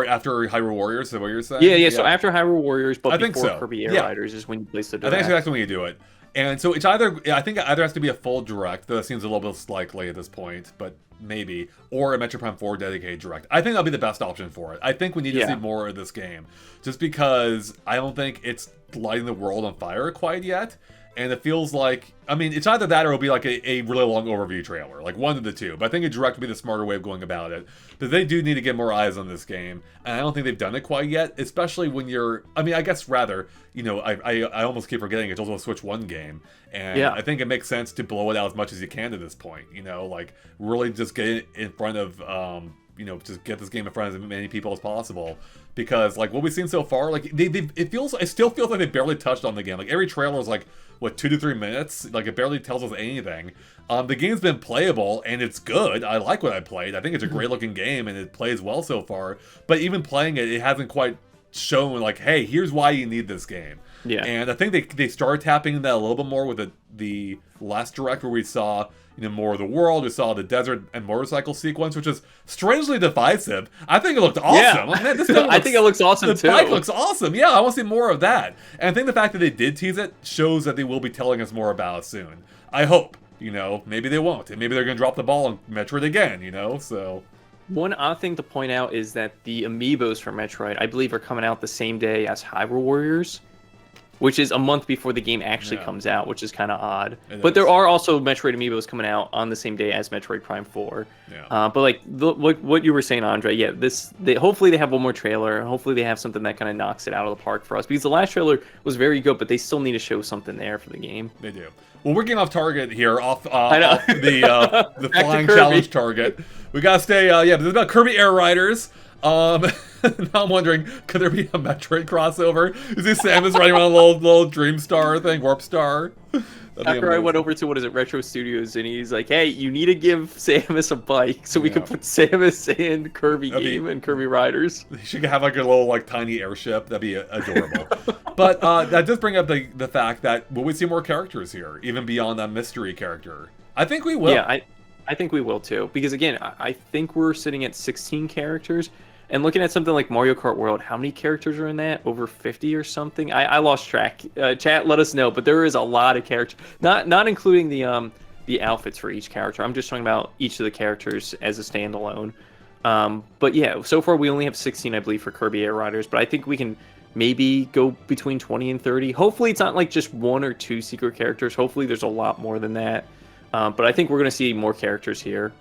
Speaker 1: after Hyrule Warriors, is that what you're saying?
Speaker 2: Yeah. So after Hyrule Warriors, but
Speaker 1: I think
Speaker 2: before
Speaker 1: so.
Speaker 2: Kirby Air
Speaker 1: Yeah.
Speaker 2: Riders is when you place the
Speaker 1: I think
Speaker 2: Direct.
Speaker 1: that's exactly when you do it. And so it's either, I think it either has to be a full direct, though it seems a little bit likely at this point, but maybe, or a Metroid Prime 4 dedicated direct. I think that'll be the best option for it. I think we need to see more of this game, just because I don't think it's lighting the world on fire quite yet. And it feels like, I mean, it's either that or it'll be like a really long overview trailer, like one of the two. But I think a direct would be the smarter way of going about it. But they do need to get more eyes on this game, and I don't think they've done it quite yet, especially when you're, I mean, I guess rather, you know, I almost keep forgetting it's also a Switch 1 game. And I think it makes sense to blow it out as much as you can to this point, you know, like really just get it in front of, you know, just get this game in front of as many people as possible. Because, like, what we've seen so far, like, it still feels like they barely touched on the game. Like, every trailer is, like, what, 2 to 3 minutes? Like, it barely tells us anything. The game's been playable, and it's good. I like what I played. I think it's a great-looking game, and it plays well so far. But even playing it, it hasn't quite shown, like, hey, here's why you need this game.
Speaker 2: Yeah.
Speaker 1: And I think they started tapping that a little bit more with the last direct, where we saw, you know, more of the world. We saw the desert and motorcycle sequence, which is strangely divisive. I think it looked awesome.
Speaker 2: Yeah.
Speaker 1: Man, this thing
Speaker 2: I think it looks awesome
Speaker 1: the
Speaker 2: too.
Speaker 1: bike looks awesome. Yeah, I want to see more of that. And I think the fact that they did tease it shows that they will be telling us more about it soon. I hope. You know, maybe they won't. And maybe they're going to drop the ball on Metroid again, you know, so...
Speaker 2: One odd thing to point out is that the amiibos for Metroid, I believe, are coming out the same day as Hyrule Warriors, which is a month before the game actually comes out, which is kind of odd. But there are also Metroid amiibos coming out on the same day as Metroid Prime 4.
Speaker 1: Yeah.
Speaker 2: But like what you were saying, Andre, yeah, hopefully they have one more trailer. Hopefully they have something that kind of knocks it out of the park for us, because the last trailer was very good, but they still need to show something there for the game.
Speaker 1: They do. Well, we're getting off target here, off
Speaker 2: I know.
Speaker 1: off the flying challenge target. We gotta stay. Yeah, this is about Kirby Air Riders. Now I'm wondering, could there be a Metroid crossover? Is this Samus riding around a little Dream Star thing, Warp Star?
Speaker 2: Sakurai went over to, what is it, Retro Studios, and he's like, hey, you need to give Samus a bike so we can put Samus in Kirby game and Kirby Riders.
Speaker 1: They should have like a little like tiny airship. That'd be adorable. But that does bring up the fact that will we see more characters here, even beyond that mystery character? I think we will.
Speaker 2: Yeah, I think we will too, because again, I think we're sitting at 16 characters. And looking at something like Mario Kart World, how many characters are in that? Over 50 or something? I lost track. Chat, let us know. But there is a lot of characters, not including the outfits for each character. I'm just talking about each of the characters as a standalone. But yeah, so far we only have 16, I believe, for Kirby Air Riders. But I think we can maybe go between 20 and 30. Hopefully it's not like just 1 or 2 secret characters. Hopefully there's a lot more than that. But I think we're going to see more characters here.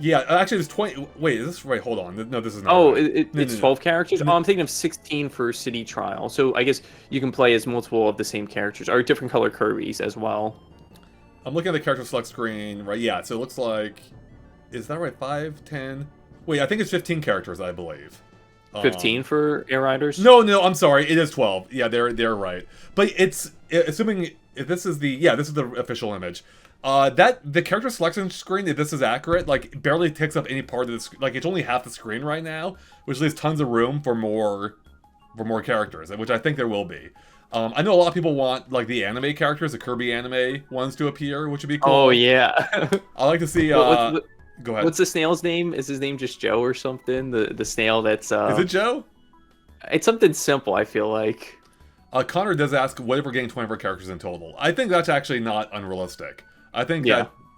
Speaker 1: Yeah, actually, it's 20. Wait, is this right? Hold on. No, this is not.
Speaker 2: Oh,
Speaker 1: right.
Speaker 2: It's 12 characters? Oh, I'm thinking of 16 for City Trial. So I guess you can play as multiple of the same characters, or different color Kirby's as well.
Speaker 1: I'm looking at the character select screen, right? Yeah, so it looks like... Is that right? 5, 10... Wait, I think it's 15 characters, I believe.
Speaker 2: 15 for Air Riders?
Speaker 1: No, I'm sorry. It is 12. Yeah, they're right. But it's... Assuming... If this is the... Yeah, this is the official image. The character selection screen, if this is accurate, like, barely takes up any part of the like, it's only half the screen right now, which leaves tons of room for more characters, which I think there will be. I know a lot of people want, like, the anime characters, the Kirby anime ones to appear, which would be cool.
Speaker 2: Oh, yeah.
Speaker 1: I like to see,
Speaker 2: go ahead.
Speaker 1: What's
Speaker 2: the snail's name? Is his name just Joe or something? The snail that's,
Speaker 1: Is it Joe?
Speaker 2: It's something simple, I feel like.
Speaker 1: Connor does ask, what if we're getting 24 characters in total? I think that's actually not unrealistic. I think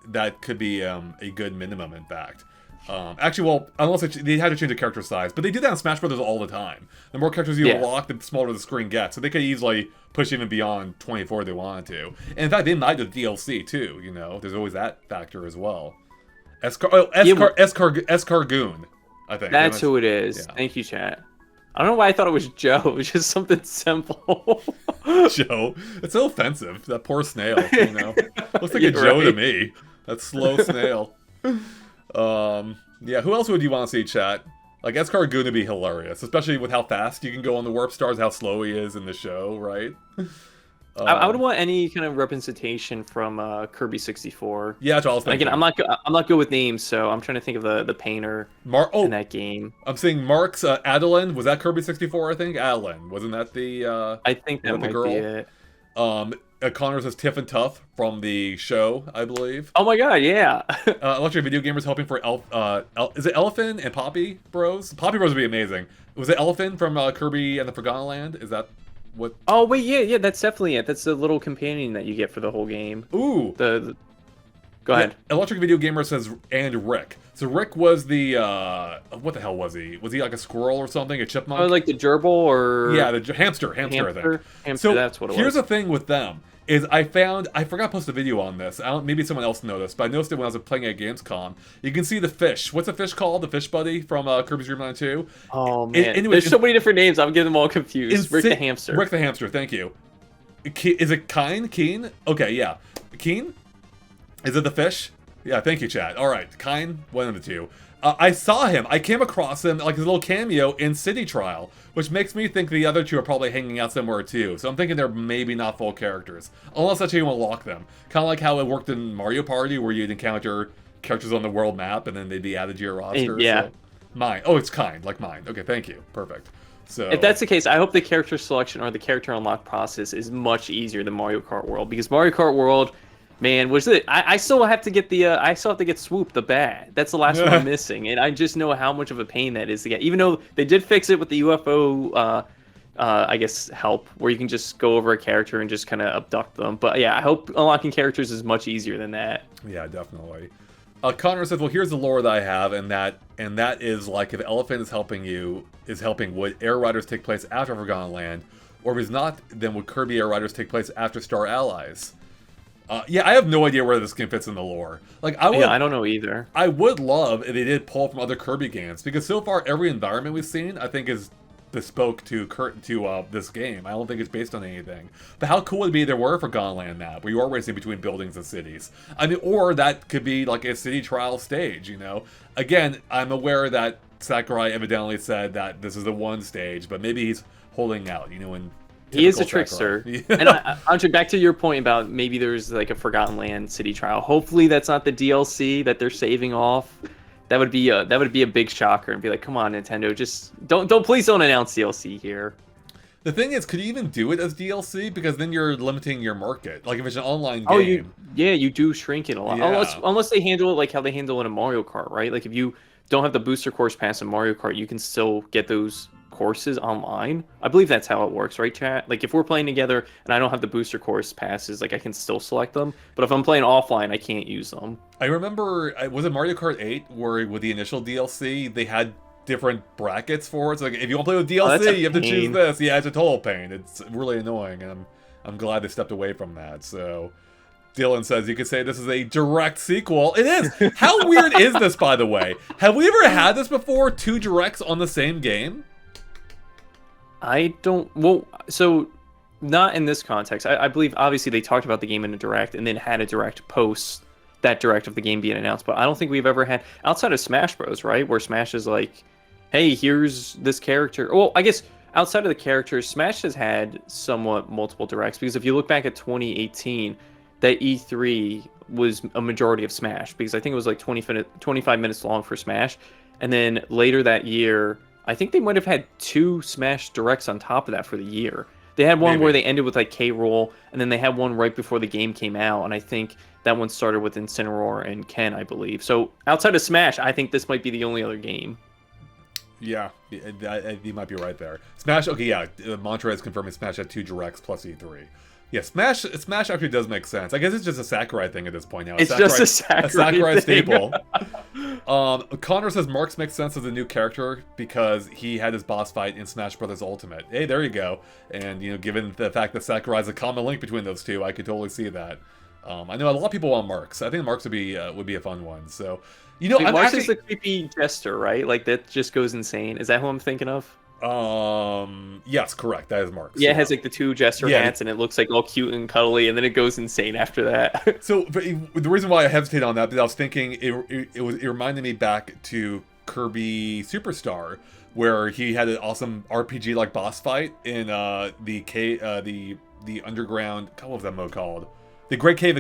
Speaker 1: that could be a good minimum, in fact. Actually, well, unless they had to change the character size. But they do that in Smash Brothers all the time. The more characters you unlock, the smaller the screen gets. So they could easily push even beyond 24 if they wanted to. And in fact, they might do the DLC, too, you know? There's always that factor as well. Escargoon, I think.
Speaker 2: That's who it is. Yeah. Thank you, chat. I don't know why I thought it was Joe. It was just something simple.
Speaker 1: Joe. It's so offensive. That poor snail, you know? Looks like a Joe to me. That slow snail. Yeah, who else would you want to see, chat? Like, Escargoon would be hilarious, especially with how fast you can go on the Warp Stars, how slow he is in the show, right?
Speaker 2: I would want any kind of representation from Kirby 64.
Speaker 1: Yeah, that's what I was
Speaker 2: And
Speaker 1: thinking.
Speaker 2: again, I'm not good with names, so I'm trying to think of the painter in that game.
Speaker 1: I'm seeing Mark's Adeline. Was that Kirby 64? I think Adeline, wasn't that the?
Speaker 2: I think that might be it.
Speaker 1: Connor says Tiff and Tough from the show, I believe.
Speaker 2: Oh my god, yeah.
Speaker 1: Electric Video Gamers helping for is it Elephant and Poppy Bros? Poppy Bros would be amazing. Was it Elephant from Kirby and the Forgotten Land? Is that what?
Speaker 2: Oh wait, yeah, that's definitely it. That's the little companion that you get for the whole game.
Speaker 1: Ooh.
Speaker 2: Go ahead.
Speaker 1: Electric Video Gamer says, and Rick. So Rick was the, what the hell was he? Was he like a squirrel or something? A chipmunk?
Speaker 2: Oh, like the gerbil or...
Speaker 1: Yeah, the hamster, I think.
Speaker 2: Hamster,
Speaker 1: so
Speaker 2: that's what it was.
Speaker 1: Here's the thing with them, is I forgot to post a video on this. Maybe someone else noticed, but I noticed it when I was playing at Gamescom. You can see the fish. What's the fish called? The fish buddy from Kirby's Dream Land 2?
Speaker 2: Oh, man. There's so many different names. I'm getting them all confused. Rick the hamster.
Speaker 1: Rick the hamster, thank you. Is it Keen? Okay, yeah. Keen? Is it the fish? Yeah, thank you, chat. All right, Kine, one of the two. I saw him. I came across him, like his little cameo in City Trial, which makes me think the other two are probably hanging out somewhere too. So I'm thinking they're maybe not full characters, unless that's how you want to lock them. Kind of like how it worked in Mario Party, where you'd encounter characters on the world map and then they'd be added to your roster.
Speaker 2: Yeah.
Speaker 1: So, mine. Oh, it's Kind, like mine. Okay, thank you. Perfect. So
Speaker 2: if that's the case, I hope the character selection or the character unlock process is much easier than Mario Kart World, because Mario Kart World. Man, was it? I still have to get the. I still have to get Swoop the bat. That's the last one I'm missing, and I just know how much of a pain that is to get. Even though they did fix it with the UFO, I guess help, where you can just go over a character and just kind of abduct them. But yeah, I hope unlocking characters is much easier than that.
Speaker 1: Yeah, definitely. Connor says, "Well, here's the lore that I have, and that is like if Elephant is helping, would Air Riders take place after Forgotten Land, or if he's not, then would Kirby Air Riders take place after Star Allies?" Yeah, I have no idea where this game fits in the lore. Like,
Speaker 2: I don't know either.
Speaker 1: I would love if they did pull from other Kirby games, because so far every environment we've seen, I think, is bespoke to this game. I don't think it's based on anything. But how cool would it be if there were a Forgotten Land map where you are racing between buildings and cities? I mean, or that could be like a city trial stage. You know, again, I'm aware that Sakurai evidently said that this is the one stage, but maybe he's holding out. You know, and
Speaker 2: he is a trickster. And Andre, back to your point about maybe there's like a Forgotten Land city trial. Hopefully that's not the DLC that they're saving off. That would be a big shocker and be like, come on, Nintendo, just please don't announce DLC here.
Speaker 1: The thing is, could you even do it as DLC? Because then you're limiting your market. Like if it's an online game.
Speaker 2: You do shrink it a lot.
Speaker 1: Yeah.
Speaker 2: Unless they handle it like how they handle it in Mario Kart, right? Like if you don't have the booster course pass in Mario Kart, you can still get those courses online. I believe that's how it works, right, chat? Like if we're playing together and I don't have the booster course passes, like I can still select them, but if I'm playing offline, I can't use them.
Speaker 1: I remember, was it Mario Kart 8 where with the initial DLC they had different brackets for it? So like if you want to play with DLC, you have to choose this. Yeah, it's a total pain. It's really annoying, and I'm glad they stepped away from that. So Dylan says you could say this is a direct sequel. It is. How weird is this, by the way? Have we ever had this before? 2 directs on the same game?
Speaker 2: So not in this context. I believe obviously they talked about the game in a direct and then had a direct post that direct of the game being announced, but I don't think we've ever had, outside of Smash Bros, right, where Smash is like, hey, here's this character. Well, I guess outside of the characters, Smash has had somewhat multiple directs, because if you look back at 2018, that E3 was a majority of Smash, because I think it was like 25 minutes long for Smash, and then later that year I think they might have had 2 Smash Directs on top of that for the year. They had one where they ended with like K-Roll, and then they had one right before the game came out, and I think that one started with Incineroar and Ken, I believe. So outside of Smash, I think this might be the only other game.
Speaker 1: Yeah, you might be right there. Smash, okay, yeah, Monterey is confirming Smash had 2 Directs plus E3. Yeah, Smash actually does make sense. I guess it's just a Sakurai thing at this point now.
Speaker 2: It's just a Sakurai
Speaker 1: staple. Connor says Marks makes sense as a new character because he had his boss fight in Smash Bros. Ultimate. Hey, there you go. And, you know, given the fact that Sakurai is a common link between those two, I could totally see that. I know a lot of people want Marks. I think Marks would be a fun one. So, you know,
Speaker 2: Marks is the creepy jester, right? Like, that just goes insane. Is that who I'm thinking of?
Speaker 1: Yes, correct. That is Marks.
Speaker 2: Yeah, it has like the 2 jester hats, and it looks like all cute and cuddly, and then it goes insane after that.
Speaker 1: So the reason why I hesitate on that, because I was thinking it reminded me back to Kirby Superstar, where he had an awesome RPG like boss fight in the the underground. God, what was that mode called? The Great Cave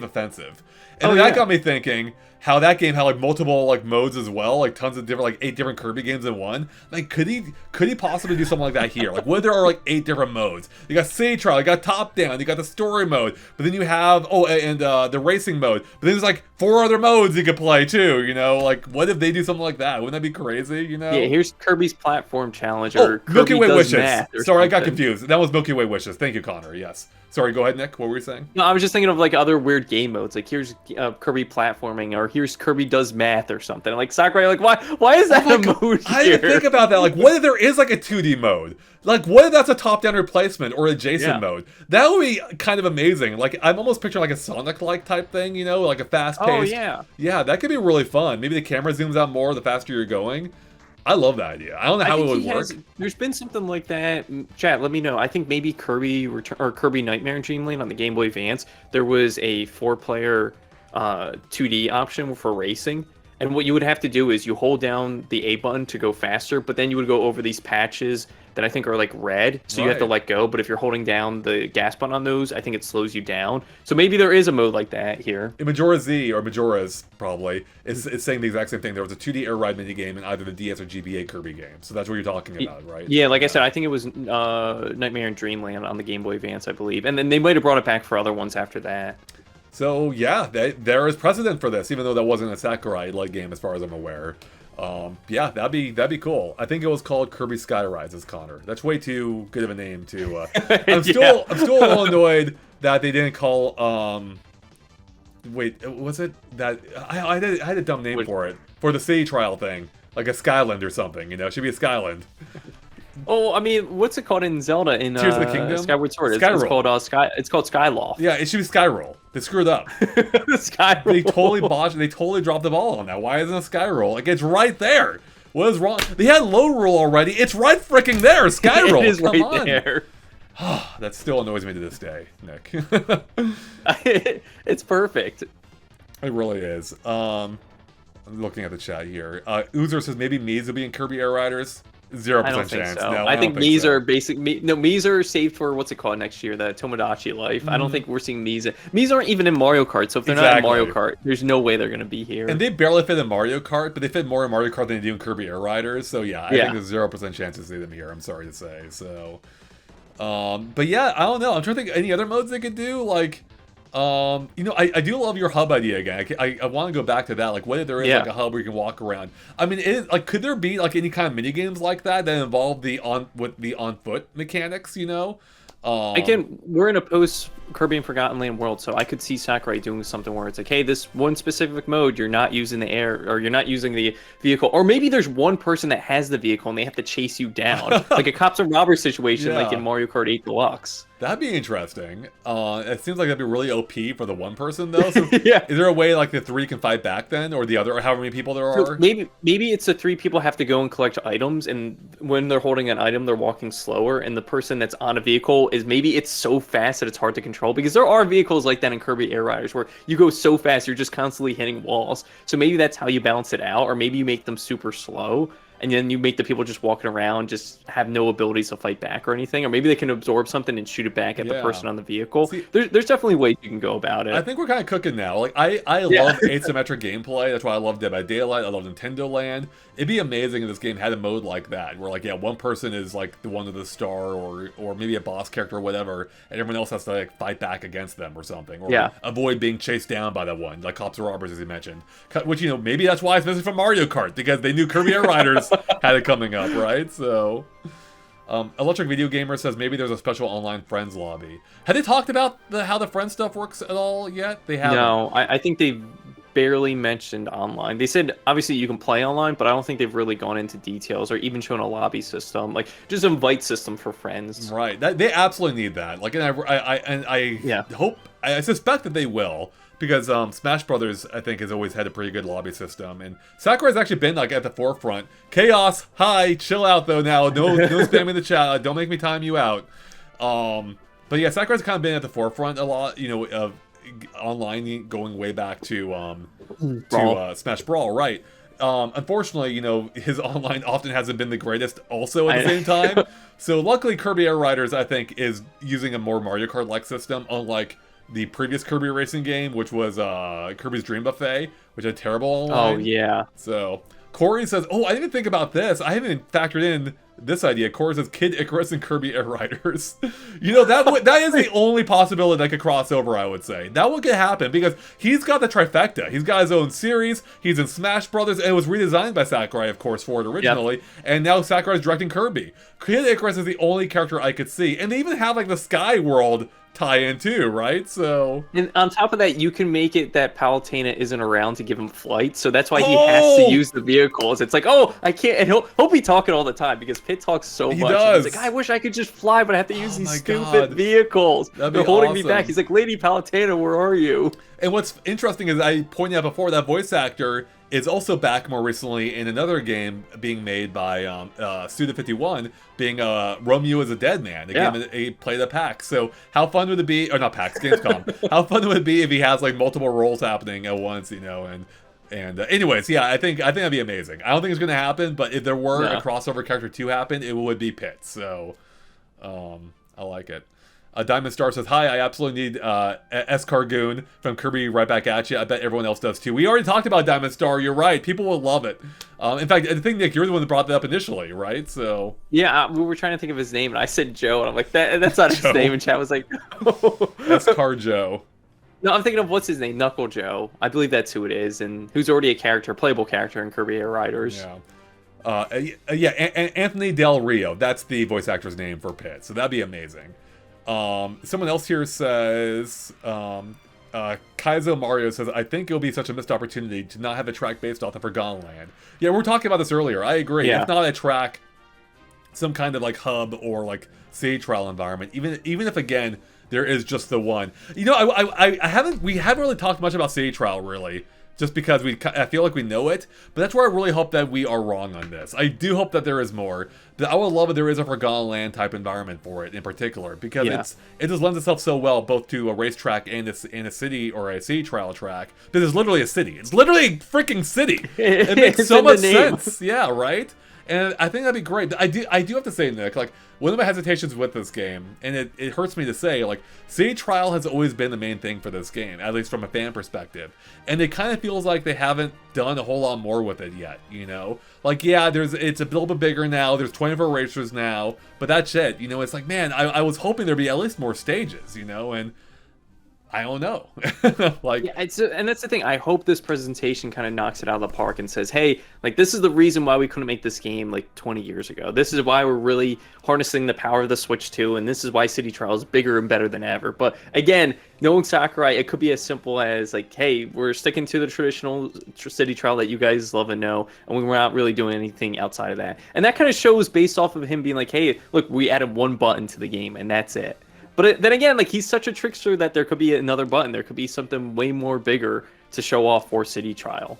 Speaker 1: Offensive. And
Speaker 2: Oh,
Speaker 1: then that
Speaker 2: yeah.
Speaker 1: got me thinking how that game had like multiple like modes as well, like tons of different, like 8 different Kirby games in one. Like, could he possibly do something like that here? Like, what if there are like 8 different modes? You got City Trial, you got Top Down, you got the story mode, but then you have the racing mode. But then there's like 4 other modes you could play too. You know, like what if they do something like that? Wouldn't that be crazy? You know?
Speaker 2: Yeah, here's Kirby's Platform Challenge, or
Speaker 1: Milky
Speaker 2: Kirby
Speaker 1: Way
Speaker 2: Does
Speaker 1: Wishes.
Speaker 2: Math or
Speaker 1: Sorry, I got
Speaker 2: something.
Speaker 1: confused. That was Milky Way Wishes. Thank you, Connor. Yes. Sorry, go ahead, Nick. What were you saying?
Speaker 2: No, I was just thinking of like other weird game modes. Like here's Kirby Platforming, or here's Kirby Does Math or something. Like Sakurai, like why is that a mode
Speaker 1: I
Speaker 2: here?
Speaker 1: didn't think about that. Like, what if there is like a 2D mode? Like, what if that's a top-down replacement or adjacent
Speaker 2: Yeah.
Speaker 1: mode? That would be kind of amazing. Like, I'm almost picturing like a Sonic-like type thing, you know, like a fast-paced.
Speaker 2: Oh yeah.
Speaker 1: Yeah, that could be really fun. Maybe the camera zooms out more the faster you're going. I love that idea. I don't know how it would work.
Speaker 2: There's been something like that. Chat, let me know. I think maybe Kirby or Kirby Nightmare Dreamland on the Game Boy Advance. There was a 4-player 2D option for racing. And what you would have to do is you hold down the A button to go faster, but then you would go over these patches that I think are like red, so you have to
Speaker 1: Right.
Speaker 2: let go. But if you're holding down the gas button on those, I think it slows you down. So maybe there is a mode like that here.
Speaker 1: In Majora Z, or Majora's probably, is saying the exact same thing. There was a 2D air ride minigame in either the DS or GBA Kirby game. So that's what you're talking about, right?
Speaker 2: Yeah, like I said, I think it was Nightmare and Dreamland on the Game Boy Advance, I believe. And then they might have brought it back for other ones after that.
Speaker 1: So yeah, there is precedent for this, even though that wasn't a Sakurai-like game as far as I'm aware. Yeah, that'd be cool. I think it was called Kirby Sky Rises, Connor. That's way too good of a name to. I'm still a little annoyed that they didn't call. Wait, was it that I had a dumb name for it for the City Trial thing, like a Skyland or something. You know, it should be a Skyland.
Speaker 2: Oh, I mean, what's it called in Zelda in
Speaker 1: Tears of the Kingdom?
Speaker 2: Skyward Sword? It's
Speaker 1: Skyroll.
Speaker 2: called It's called Skyloft.
Speaker 1: Yeah, it should be Skyroll. They screwed up.
Speaker 2: Skyroll.
Speaker 1: They totally botched. They totally dropped the ball on that. Why isn't it a Skyroll? Like, it's right there. What is wrong? They had low roll already. It's right freaking there. Skyroll.
Speaker 2: It is
Speaker 1: Come
Speaker 2: right
Speaker 1: on.
Speaker 2: there.
Speaker 1: That still annoys me to this day, Nick.
Speaker 2: It's perfect.
Speaker 1: It really is. I'm looking at the chat here. Uzer says maybe Mies will be in Kirby Air Riders. 0%
Speaker 2: I don't think
Speaker 1: chance.
Speaker 2: so.
Speaker 1: No,
Speaker 2: I think Mies
Speaker 1: so.
Speaker 2: are Mies are saved for what's it called next year, the Tomodachi Life. I don't think we're seeing Mies. Mies aren't even in Mario Kart, so if they're not in Mario Kart, there's no way they're gonna be here.
Speaker 1: And they barely fit in Mario Kart, but they fit more in Mario Kart than they do in Kirby Air Riders. So yeah, I think there's 0% chance to see them here. I'm sorry to say. So, but yeah, I don't know. I'm trying to think any other modes they could do. Like, you know, I do love your hub idea again. I want to go back to that. Like, what if there is like a hub where you can walk around? I mean, like, could there be like any kind of mini games like that involve the on foot mechanics? You know.
Speaker 2: Again, we're in a post Kirby and Forgotten Land world, so I could see Sakurai doing something where it's like, hey, this one specific mode, you're not using the air, or you're not using the vehicle, or maybe there's one person that has the vehicle and they have to chase you down, like a cops and robbers situation, like in Mario Kart 8 Deluxe.
Speaker 1: That'd be interesting. It seems like that'd be really OP for the one person though. So
Speaker 2: Yeah.
Speaker 1: Is there a way like the 3 can fight back then, or the other, or however many people there are?
Speaker 2: So maybe it's the 3 people have to go and collect items, and when they're holding an item, they're walking slower, and the person that's on a vehicle is maybe it's so fast that it's hard to control, because there are vehicles like that in Kirby Air Riders where you go so fast you're just constantly hitting walls. So maybe that's how you balance it out, or maybe you make them super slow. And then you make the people just walking around just have no abilities to fight back or anything. Or maybe they can absorb something and shoot it back at the person on the vehicle.
Speaker 1: See,
Speaker 2: there's definitely ways you can go about it.
Speaker 1: I think we're kind of cooking now. Like I love asymmetric gameplay. That's why I love Dead by Daylight. I love Nintendo Land. It'd be amazing if this game had a mode like that, where like one person is like the one with the star, or maybe a boss character or whatever, and everyone else has to like fight back against them or something, or avoid being chased down by that one, like cops or robbers, as you mentioned. Which, you know, maybe that's why it's missing from Mario Kart, because they knew Kirby Air Riders had it coming up, right? So, Electric Video Gamer says maybe there's a special online friends lobby. Have they talked about how the friend stuff works at all yet? They haven't.
Speaker 2: No, I think they've barely mentioned online. They said obviously you can play online, but I don't think they've really gone into details or even shown a lobby system, like just invite system for friends.
Speaker 1: Right. They absolutely need that. Like, and I hope, I suspect that they will. Because Smash Brothers, I think, has always had a pretty good lobby system, and Sakurai's actually been like at the forefront. Chaos, hi, chill out though now. No spamming the chat. Don't make me time you out. But yeah, Sakurai's kind of been at the forefront a lot, you know, of online, going way back to Smash Brawl, right? unfortunately, his online often hasn't been the greatest also at the same
Speaker 2: I
Speaker 1: time. So luckily, Kirby Air Riders, I think, is using a more Mario Kart-like system, unlike the previous Kirby racing game, which was Kirby's Dream Buffet, which had terrible online.
Speaker 2: Oh, yeah.
Speaker 1: So Corey says, "Oh, I didn't even think about this. I haven't even factored in this idea." Corey says, "Kid Icarus and Kirby Air Riders." That is the only possibility that could cross over. I would say that one could happen because he's got the trifecta. He's got his own series. He's in Smash Brothers, and it was redesigned by Sakurai, of course, for it originally. Yep. And now Sakurai's directing Kirby. Kid Icarus is the only character I could see, and they even have like the Sky World tie-in too, right? So,
Speaker 2: and on top of that, you can make it that Palutena isn't around to give him flight, so that's why he has to use the vehicles. It's like, oh, I can't, and he'll be talking all the time because Pit talks so much.
Speaker 1: Does.
Speaker 2: He's like, I wish I could just fly, but I have to use these stupid vehicles. They're holding me back. He's like, Lady Palutena, where are you?
Speaker 1: And what's interesting is I pointed out before that voice actor is also back more recently in another game being made by Suda51, being Romeo is a Dead Man, a game that he played at PAX. So how fun would it be, or not PAX, Gamescom, how fun would it be if he has like multiple roles happening at once, and anyways, yeah, I think that'd be amazing. I don't think it's going to happen, but if there were a crossover character to happen, it would be Pit. So I like it. Diamond Star says, "Hi, I absolutely need Escargoon from Kirby right back at you. I bet everyone else does too." We already talked about Diamond Star. You're right. People will love it. In fact, I think, Nick, you're the one that brought that up initially, right? So
Speaker 2: yeah, we were trying to think of his name, and I said Joe, and I'm like, that's not his name. And chat was like,
Speaker 1: Escar Joe.
Speaker 2: No, I'm thinking of what's his name, Knuckle Joe. I believe that's who it is, and who's already a playable character in Kirby Air Riders.
Speaker 1: Yeah. Anthony Del Rio. That's the voice actor's name for Pit. So that'd be amazing. Someone else here says, Kaizo Mario says, "I think it'll be such a missed opportunity to not have a track based off the Forgotten Land." Yeah, we were talking about this earlier. I agree. If not a track, some kind of like hub or like city trial environment, even if again there is just the one. We haven't really talked much about city trial really. Just because I feel like we know it, but that's where I really hope that we are wrong on this. I do hope that there is more. I would love if there is a Forgotten Land type environment for it in particular, because it just lends itself so well both to a racetrack and a city or a city trial track. Because it's literally a city. It's literally a freaking city. It makes so much sense. Yeah, right? And I think that'd be great. I do have to say, Nick, like, one of my hesitations with this game, and it hurts me to say, like, city trial has always been the main thing for this game, at least from a fan perspective. And it kind of feels like they haven't done a whole lot more with it yet, Like, yeah, it's a little bit bigger now, there's 24 racers now, but that's it, It's like, man, I was hoping there'd be at least more stages, and I don't know.
Speaker 2: And that's the thing. I hope this presentation kind of knocks it out of the park and says, hey, like, this is the reason why we couldn't make this game like 20 years ago. This is why we're really harnessing the power of the Switch 2, and this is why City Trial is bigger and better than ever. But again, knowing Sakurai, it could be as simple as like, hey, we're sticking to the traditional City Trial that you guys love and know, and we're not really doing anything outside of that. And that kind of shows based off of him being like, hey, look, we added one button to the game, and that's it. But then again, like, he's such a trickster that there could be another button. There could be something way more bigger to show off for City Trial.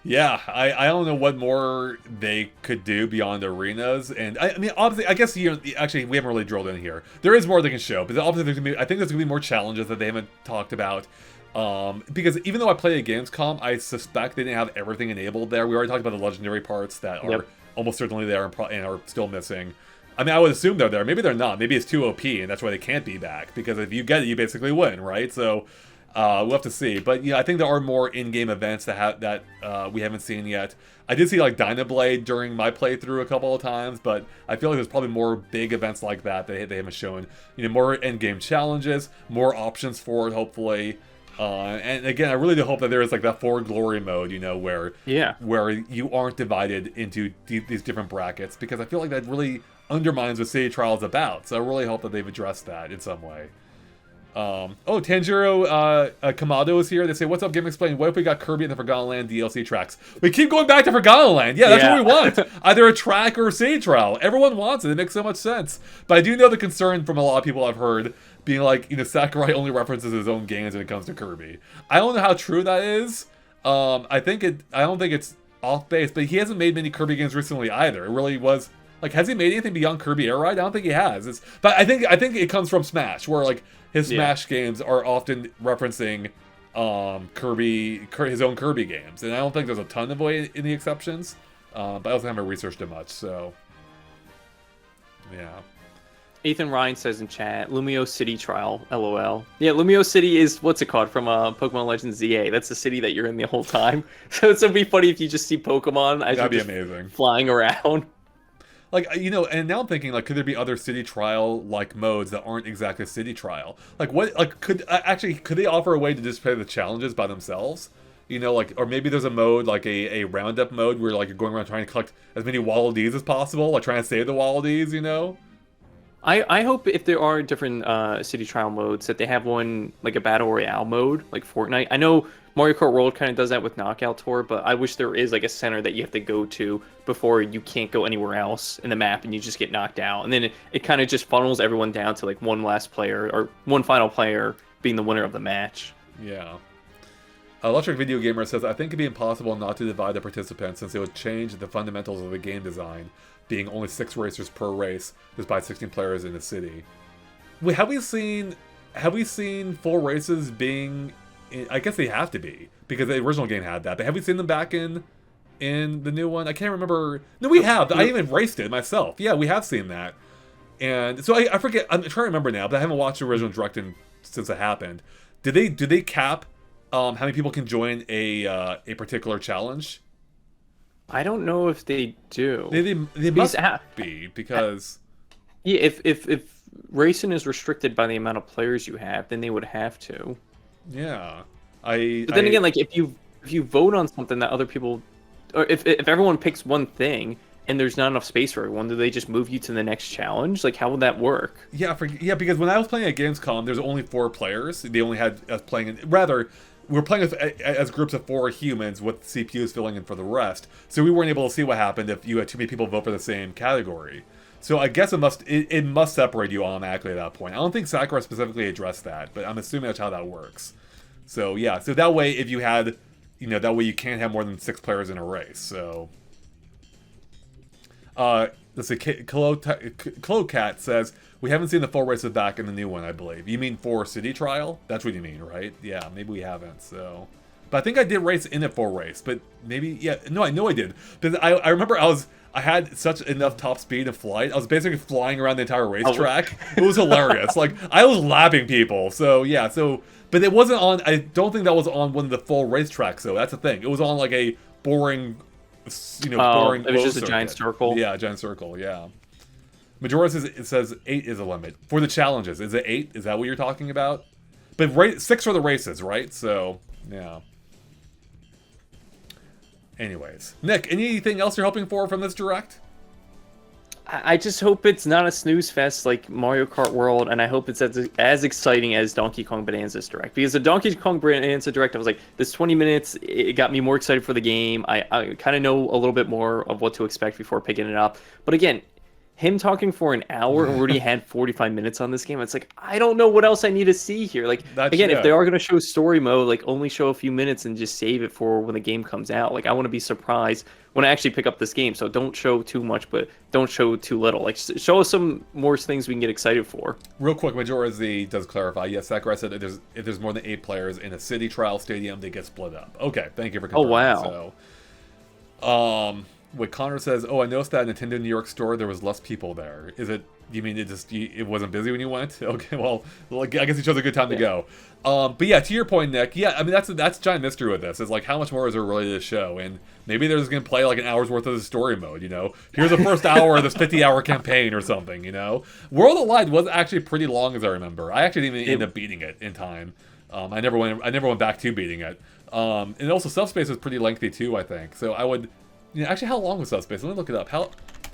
Speaker 1: Yeah, I don't know what more they could do beyond arenas. And I mean, obviously, I guess actually we haven't really drilled in here. There is more they can show, but obviously I think there's gonna be more challenges that they haven't talked about. Because even though I played at Gamescom, I suspect they didn't have everything enabled there. We already talked about the legendary parts that are almost certainly there and are still missing. I mean, I would assume they're there. Maybe they're not. Maybe it's too OP, and that's why they can't be back. Because if you get it, you basically win, right? So we'll have to see. But I think there are more in-game events that we haven't seen yet. I did see like Dynablade during my playthrough a couple of times, but I feel like there's probably more big events like that they haven't shown. More in-game challenges, more options for it, hopefully. And again, I really do hope that there is like that For Glory mode, where you aren't divided into these different brackets, because I feel like that really undermines what City Trial is about. So I really hope that they've addressed that in some way. Tanjiro Kamado is here. They say, "What's up, GameXplain? What if we got Kirby and the Forgotten Land DLC tracks?" We keep going back to Forgotten Land. Yeah, that's what we want. Either a track or a City Trial. Everyone wants it. It makes so much sense. But I do know the concern from a lot of people I've heard being like, Sakurai only references his own games when it comes to Kirby. I don't know how true that is. I don't think it's off base, but he hasn't made many Kirby games recently either. It really was like, has he made anything beyond Kirby Air Ride? I don't think he has. But I think it comes from Smash, where like his Smash games are often referencing his own Kirby games, and I don't think there's a ton of way in the exceptions. But I also haven't researched it much, so yeah.
Speaker 2: Ethan Ryan says in chat, Lumio City trial, LOL. Yeah, Lumio City is, what's it called, from Pokemon Legends ZA. That's the city that you're in the whole time. So it'd be funny if you just see Pokemon as
Speaker 1: That'd be
Speaker 2: you're just
Speaker 1: amazing.
Speaker 2: flying around.
Speaker 1: Like, you know, and now I'm thinking, like, could there be other city trial like modes that aren't exactly city trial? Like, what, like, could they offer a way to just play the challenges by themselves? You know, like, or maybe there's a mode, like a roundup mode where, like, you're going around trying to collect as many Waddle Dees as possible, like, trying to save the Waddle Dees, you know?
Speaker 2: I hope if there are different city trial modes that they have one like a battle royale mode like Fortnite. I know Mario Kart World kind of does that with Knockout Tour, but I wish there is like a center that you have to go to before you can't go anywhere else in the map and you just get knocked out. And then it kind of just funnels everyone down to like one last player or one final player being the winner of the match.
Speaker 1: Yeah. Electric Video Gamer says, I think it'd be impossible not to divide the participants since it would change the fundamentals of the game design, being only 6 racers per race, despite 16 players in the city. Wait, have we seen full races being... I guess they have to be, because the original game had that, but have we seen them back in the new one? I can't remember... No, we have! I even raced it myself. Yeah, we have seen that. And so I forget... I'm trying to remember now, but I haven't watched the original Direct since it happened. Do they cap how many people can join a particular challenge?
Speaker 2: I don't know if they do.
Speaker 1: They must be, because...
Speaker 2: Yeah, if racing is restricted by the amount of players you have, then they would have to.
Speaker 1: Yeah.
Speaker 2: But then again, like, if you vote on something that other people... Or if everyone picks one thing, and there's not enough space for everyone, do they just move you to the next challenge? Like, how would that work?
Speaker 1: Yeah, because when I was playing at Gamescom, there's only 4 players. They only had us playing... Rather... We were playing as groups of 4 humans with CPUs filling in for the rest, so we weren't able to see what happened if you had too many people vote for the same category. So I guess it must separate you automatically at that point. I don't think Sakurai specifically addressed that, but I'm assuming that's how that works. So yeah, so that way if you had, that way you can't have more than 6 players in a race. So, let's see, Clocat says, we haven't seen the full races back in the new one, I believe. You mean for City Trial? That's what you mean, right? Yeah, maybe we haven't, so... But I think I did race in a full race, but maybe... Yeah, no, I know I did. Because I remember I had such enough top speed and flight. I was basically flying around the entire racetrack. It was hilarious. Like, I was lapping people, so yeah, so... But it wasn't on... I don't think that was on one of the full racetracks, though. That's the thing. It was on, like, a boring... boring...
Speaker 2: It was just a giant circle?
Speaker 1: Yeah, a giant circle, yeah. Majora says it says 8 is a limit for the challenges. Is it 8? Is that what you're talking about? But 6 for the races, right? So yeah. Anyways, Nick, anything else you're hoping for from this Direct?
Speaker 2: I just hope it's not a snooze fest like Mario Kart World, and I hope it's as exciting as Donkey Kong Bonanza's Direct. Because the Donkey Kong Bonanza Direct, I was like, this 20 minutes, it got me more excited for the game. I kind of know a little bit more of what to expect before picking it up. But again, him talking for an hour and already had 45 minutes on this game. It's like, I don't know what else I need to see here. Like, again, if they are going to show story mode, like, only show a few minutes and just save it for when the game comes out. Like, I want to be surprised when I actually pick up this game. So don't show too much, but don't show too little. Like, show us some more things we can get excited for.
Speaker 1: Real quick, Majora Z does clarify. Yes, Sakurai said that if there's more than 8 players in a city trial stadium, they get split up. Okay, thank you for confirming.
Speaker 2: Oh,
Speaker 1: wow. So, what Connor says, I noticed that at Nintendo New York store there was less people there. You mean it wasn't busy when you went? Okay, well, I guess you chose a good time to go. But yeah, to your point, Nick, yeah, I mean, that's a giant mystery with this. It's like, how much more is there really to the show? And maybe they're just going to play like an hour's worth of the story mode, Here's the first hour of this 50-hour campaign or something, World of Light was actually pretty long, as I remember. I actually didn't even end up beating it in time. I never went back to beating it. And also, Subspace was pretty lengthy too, I think. So I would... actually, how long was Subspace? Let me look it up. How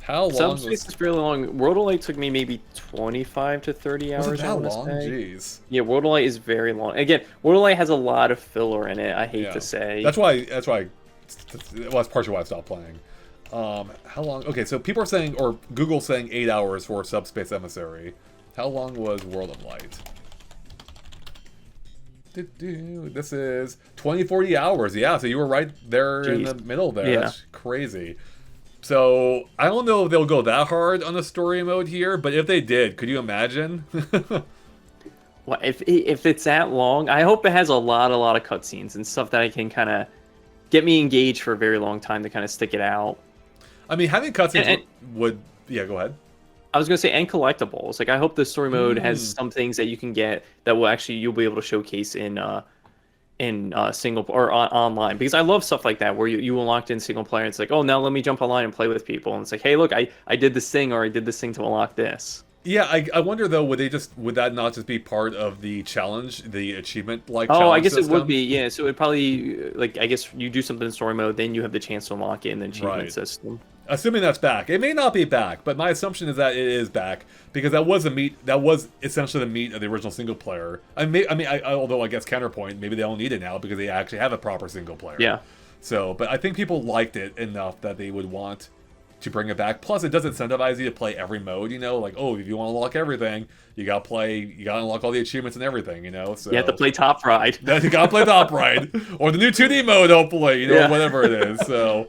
Speaker 1: long
Speaker 2: Subspace is fairly long. World of Light took me maybe 25 to 30 hours.
Speaker 1: Was it that long? Jeez.
Speaker 2: Yeah, World of Light is very long. Again, World of Light has a lot of filler in it, I hate to say.
Speaker 1: That's why that's partially why I stopped playing. How long? Okay, so people are saying, or Google's saying 8 hours for Subspace Emissary. How long was World of Light? This is 40 hours. Yeah, so you were right there in the middle there. Yeah. That's crazy. So, I don't know if they'll go that hard on the story mode here, but if they did, could you imagine?
Speaker 2: Well, if it's that long, I hope it has a lot of cutscenes and stuff that I can kind of get me engaged for a very long time to kind of stick it out.
Speaker 1: I mean, having cutscenes
Speaker 2: And
Speaker 1: would, yeah, go ahead.
Speaker 2: I was gonna say, and collectibles. Like I hope the story mode has some things that you can get that will actually you'll be able to showcase in single or online, because I love stuff like that where you unlocked in single player and it's like, oh, now let me jump online and play with people, and it's like, hey, look, I did this thing, or I did this thing to unlock this.
Speaker 1: Yeah, I wonder though, would that not just be part of the challenge, the achievement like
Speaker 2: Oh, I
Speaker 1: challenge
Speaker 2: guess
Speaker 1: system?
Speaker 2: it would be, yeah. So it probably like I guess you do something in story mode, then you have the chance to unlock it in the achievement
Speaker 1: Right.
Speaker 2: system.
Speaker 1: Assuming that's back. It may not be back, but my assumption is that it is back because that was essentially the meat of the original single player. Although I guess counterpoint, maybe they don't need it now because they actually have a proper single player.
Speaker 2: Yeah.
Speaker 1: So, but I think people liked it enough that they would want to bring it back. Plus, it does incentivize you to play every mode. You know, like, oh, if you want to unlock everything, you gotta unlock all the achievements and everything. You know, so
Speaker 2: You have to play Top Ride.
Speaker 1: you gotta play Top Ride or the new 2D mode, hopefully. You know,
Speaker 2: Yeah.
Speaker 1: whatever it is. So.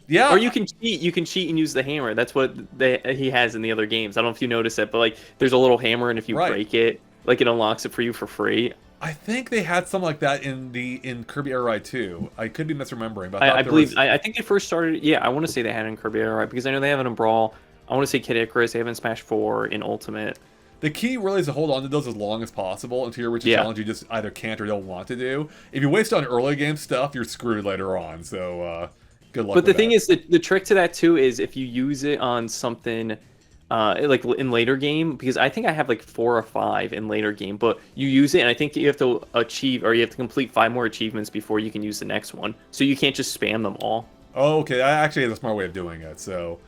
Speaker 1: Yeah.
Speaker 2: Or you can cheat. You can cheat and use the hammer. That's what he has in the other games. I don't know if you noticed it, but like, there's a little hammer, and if you break it, like it unlocks it for you for free.
Speaker 1: I think they had something like that in Kirby Air Ride 2. I could be misremembering, but
Speaker 2: I believe I think they first started. Yeah, I want to say they had it in Kirby Air Ride, because I know they have it in Brawl. I want to say Kid Icarus. They have it in Smash 4, in Ultimate.
Speaker 1: The key really is to hold on to those as long as possible until you reach a challenge you just either can't or don't want to do. If you waste on early game stuff, you're screwed later on. So good luck.
Speaker 2: But the thing is, the trick to that too is if you use it on something like in later game, because I think I have like 4 or 5 in later game, but you use it and I think you have to achieve, or you have to complete 5 more achievements before you can use the next one. So you can't just spam them all.
Speaker 1: Oh, okay. I actually have a smart way of doing it. So,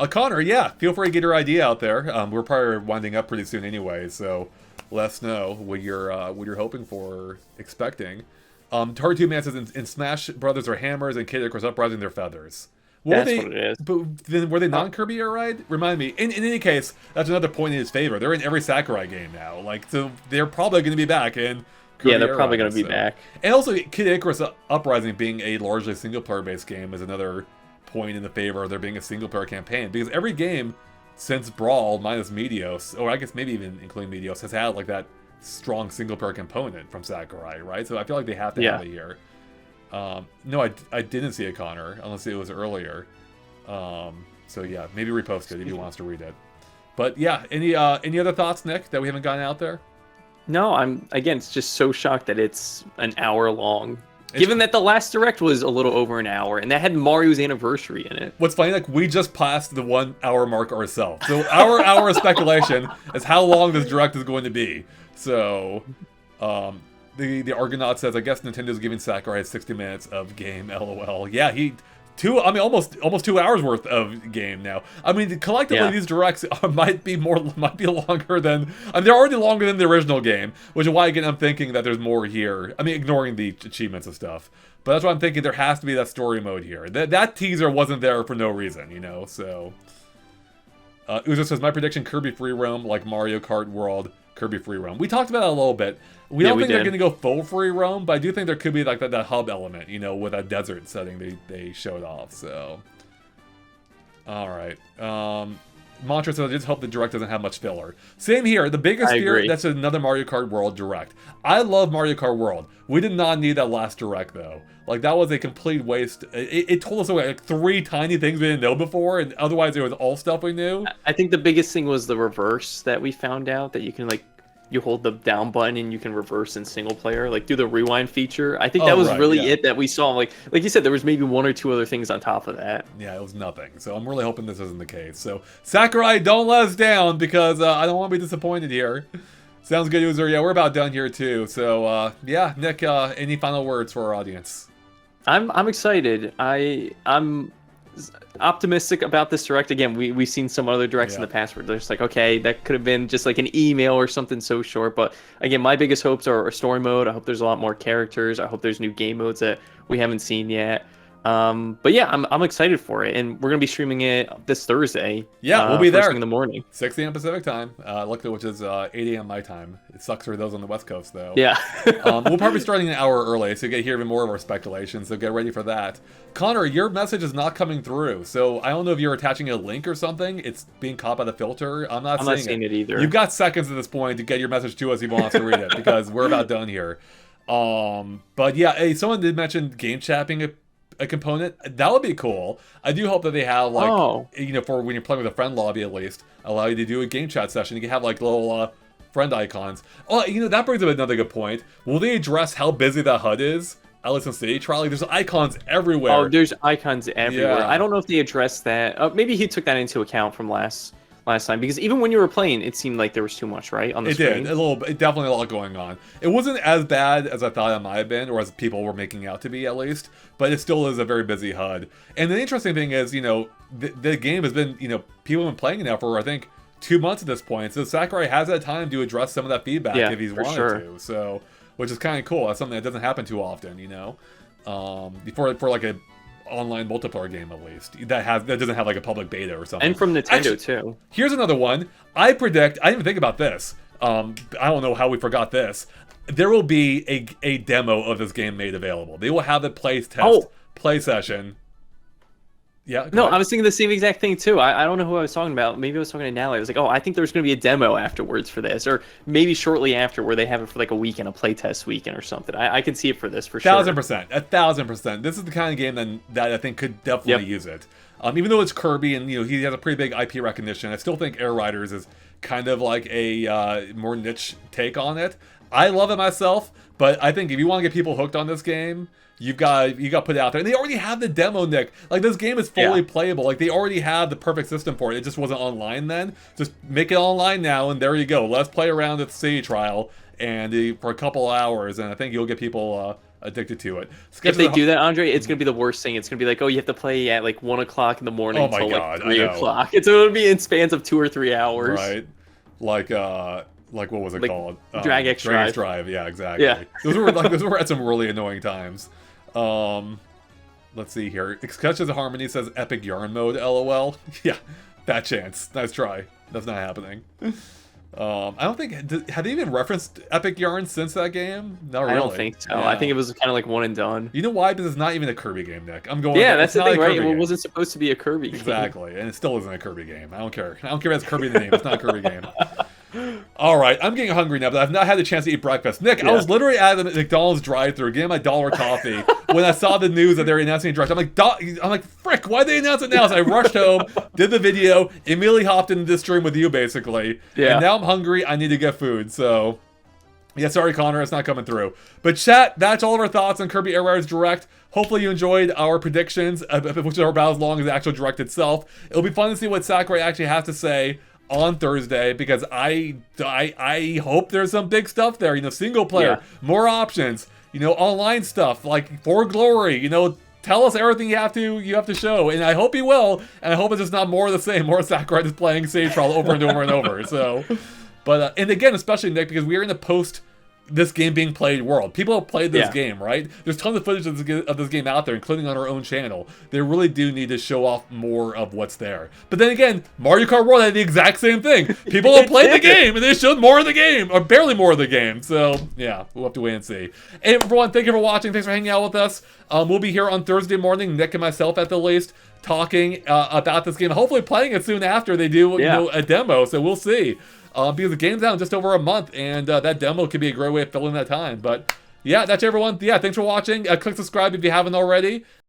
Speaker 1: Connor, yeah, feel free to get your idea out there. We're probably winding up pretty soon anyway, so let us know what you're hoping for, or expecting. Taru Man says in Smash Brothers are hammers and Kid Icarus uprising their feathers.
Speaker 2: That's what it is.
Speaker 1: But then were they non-Kirby Air Ride? Remind me. In any case, that's another point in his favor. They're in every Sakurai game now. Like, so they're probably going to be back in Kirby
Speaker 2: Yeah, they're
Speaker 1: Air
Speaker 2: probably
Speaker 1: Ride,
Speaker 2: going to be back.
Speaker 1: And also, Kid Icarus Uprising being a largely single-player based game is another point in the favor of there being a single-player campaign. Because every game since Brawl, minus Meteos, or I guess maybe even including Meteos, has had like that strong single-player component from Sakurai, right? So I feel like they have to have it here. No, I didn't see it, Connor, unless it was earlier. So yeah, maybe repost it if you want us to read it. But yeah, any other thoughts, Nick, that we haven't gotten out there?
Speaker 2: No, I'm again just so shocked that it's an hour long. Given that the last Direct was a little over an hour, and that had Mario's anniversary in it.
Speaker 1: What's funny, like, we just passed the 1 hour mark ourselves. So our hour of speculation is how long this Direct is going to be. So, the Argonaut says, I guess Nintendo's giving Sakurai 60 minutes of game, LOL. Yeah, almost 2 hours worth of game now. I mean, collectively, these directs might be longer than. I mean, they're already longer than the original game, which is why again I'm thinking that there's more here. I mean, ignoring the achievements and stuff, but that's why I'm thinking there has to be that story mode here. That teaser wasn't there for no reason, you know. So, Uzo says my prediction: Kirby Free Roam, like Mario Kart World. Kirby Free Roam. We talked about it a little bit. We don't think they're going to go full free roam, but I do think there could be like that hub element, you know, with that desert setting they showed off. So, all right. Mantra says, I just hope the Direct doesn't have much filler. Same here. The biggest fear, that's another Mario Kart World Direct. I love Mario Kart World. We did not need that last Direct, though. Like, that was a complete waste. It told us like 3 tiny things we didn't know before, and otherwise it was all stuff we knew.
Speaker 2: I think the biggest thing was the reverse that we found out, that you can, like, you hold the down button and you can reverse in single player, like do the rewind feature. I think that was it that we saw. Like you said, there was maybe 1 or 2 other things on top of that.
Speaker 1: Yeah, it was nothing. So I'm really hoping this isn't the case. So Sakurai, don't let us down, because I don't want to be disappointed here. Sounds good, user. Yeah, we're about done here too. So yeah, Nick, any final words for our audience?
Speaker 2: I'm excited. I'm optimistic about this Direct. Again, we've seen some other Directs in the past where they're just like, okay, that could have been just like an email or something so short. But again, my biggest hopes are story mode. I hope there's a lot more characters. I hope there's new game modes that we haven't seen yet. But yeah, I'm excited for it, and we're gonna be streaming it this Thursday.
Speaker 1: Yeah, we'll be
Speaker 2: first
Speaker 1: there
Speaker 2: thing in the morning.
Speaker 1: 6 a.m. Pacific time, which is 8 a.m. my time. It sucks for those on the West Coast, though.
Speaker 2: Yeah.
Speaker 1: We'll probably be starting an hour early, so you get to hear even more of our speculation, so get ready for that. Connor, your message is not coming through, so I don't know if you're attaching a link or something. It's being caught by the filter. I'm not seeing
Speaker 2: it either.
Speaker 1: You've got seconds at this point to get your message to us if you want us to read it, because we're about done here. But yeah, hey, someone did mention game chat being a component. That would be cool. I do hope that they have, like, for when you're playing with a friend lobby, at least, allow you to do a game chat session. You can have, like, little friend icons. Oh, that brings up another good point. Will they address how busy that HUD is? At least in City Trial, like, there's icons everywhere.
Speaker 2: Oh, there's icons everywhere.
Speaker 1: Yeah.
Speaker 2: I don't know if they addressed that. Maybe he took that into account from last time, because even when you were playing, it seemed like there was too much, right, on the screen.
Speaker 1: It definitely a lot going on. It wasn't as bad as I thought it might have been, or as people were making out to be, at least, but it still is a very busy HUD. And the interesting thing is, the game has been, people have been playing it now for, I think, 2 months at this point, so Sakurai has had time to address some of that feedback if he's wanted to, so, which is kind of cool. That's something that doesn't happen too often, for like a online multiplayer game, at least that doesn't have like a public beta or something.
Speaker 2: And from Nintendo too.
Speaker 1: Here's another one. I predict, I didn't even think about this. I don't know how we forgot this. There will be a demo of this game made available. They will have the play session. Yeah.
Speaker 2: No, I was thinking the same exact thing too. I don't know who I was talking about. Maybe I was talking to Natalie. I was like, oh, I think there's going to be a demo afterwards for this, or maybe shortly after, where they have it for like a weekend, a playtest weekend or something. I can see it for this for sure.
Speaker 1: 1,000%. 1,000%. This is the kind of game that I think could definitely use it. Even though it's Kirby and he has a pretty big IP recognition, I still think Air Riders is kind of like a more niche take on it. I love it myself, but I think if you want to get people hooked on this game, you got to put it out there. And they already have the demo, Nick. Like, this game is fully playable. Like, they already have the perfect system for it. It just wasn't online then. Just make it online now, and there you go. Let's play around at the City Trial and for a couple hours, and I think you'll get people addicted to it.
Speaker 2: If they do that, Andre, it's going to be the worst thing. It's going to be like, oh, you have to play at like 1 o'clock in the morning until like 3 o'clock. It's going to be in spans of 2 or 3 hours.
Speaker 1: Right. Like what was it called?
Speaker 2: Drag X
Speaker 1: Drive. Yeah, exactly.
Speaker 2: Yeah.
Speaker 1: those were at some really annoying times. Let's see here. Sketches of Harmony says epic yarn mode, LOL. Yeah, bad chance. Nice try. That's not happening. I don't think... Have they even referenced epic yarn since that game? Not really.
Speaker 2: I don't think so. Yeah. I think it was kind of like one and done.
Speaker 1: You know why? Because it's not even a Kirby game, Nick.
Speaker 2: Yeah, that's the thing, right? It wasn't supposed to be a Kirby game.
Speaker 1: Exactly, and it still isn't a Kirby game. I don't care. I don't care if it's Kirby in the name. It's not a Kirby game. All right, I'm getting hungry now, but I've not had the chance to eat breakfast. Nick, I was literally at the McDonald's drive-thru getting my dollar coffee when I saw the news that they were announcing a direct. I'm like, frick, why'd they announce it now? So I rushed home, did the video, immediately hopped into this stream with you, basically. Yeah. And now I'm hungry. I need to get food, so... Yeah, sorry, Connor, it's not coming through. But chat, that's all of our thoughts on Kirby Air Riders Direct. Hopefully you enjoyed our predictions, which are about as long as the actual Direct itself. It'll be fun to see what Sakurai actually has to say on Thursday, because I hope there's some big stuff there. Single player, more options, online stuff, like For Glory, tell us everything you have to show, and I hope he will, and I hope it's just not more of the same, more Sakurai just playing City Trial over and over and over, so... But, and again, especially, Nick, because we are in the this game being played world. People have played this game, right? There's tons of footage of this game out there, including on our own channel. They really do need to show off more of what's there. But then again, Mario Kart World had the exact same thing. People have played the game, and they showed more of the game, or barely more of the game. So, yeah, we'll have to wait and see. And everyone, thank you for watching. Thanks for hanging out with us. We'll be here on Thursday morning, Nick and myself at the least, talking about this game. Hopefully playing it soon after they do a demo, so we'll see. Because the game's out in just over a month, and that demo could be a great way of filling that time. But yeah, that's everyone. Yeah, thanks for watching. Click subscribe if you haven't already.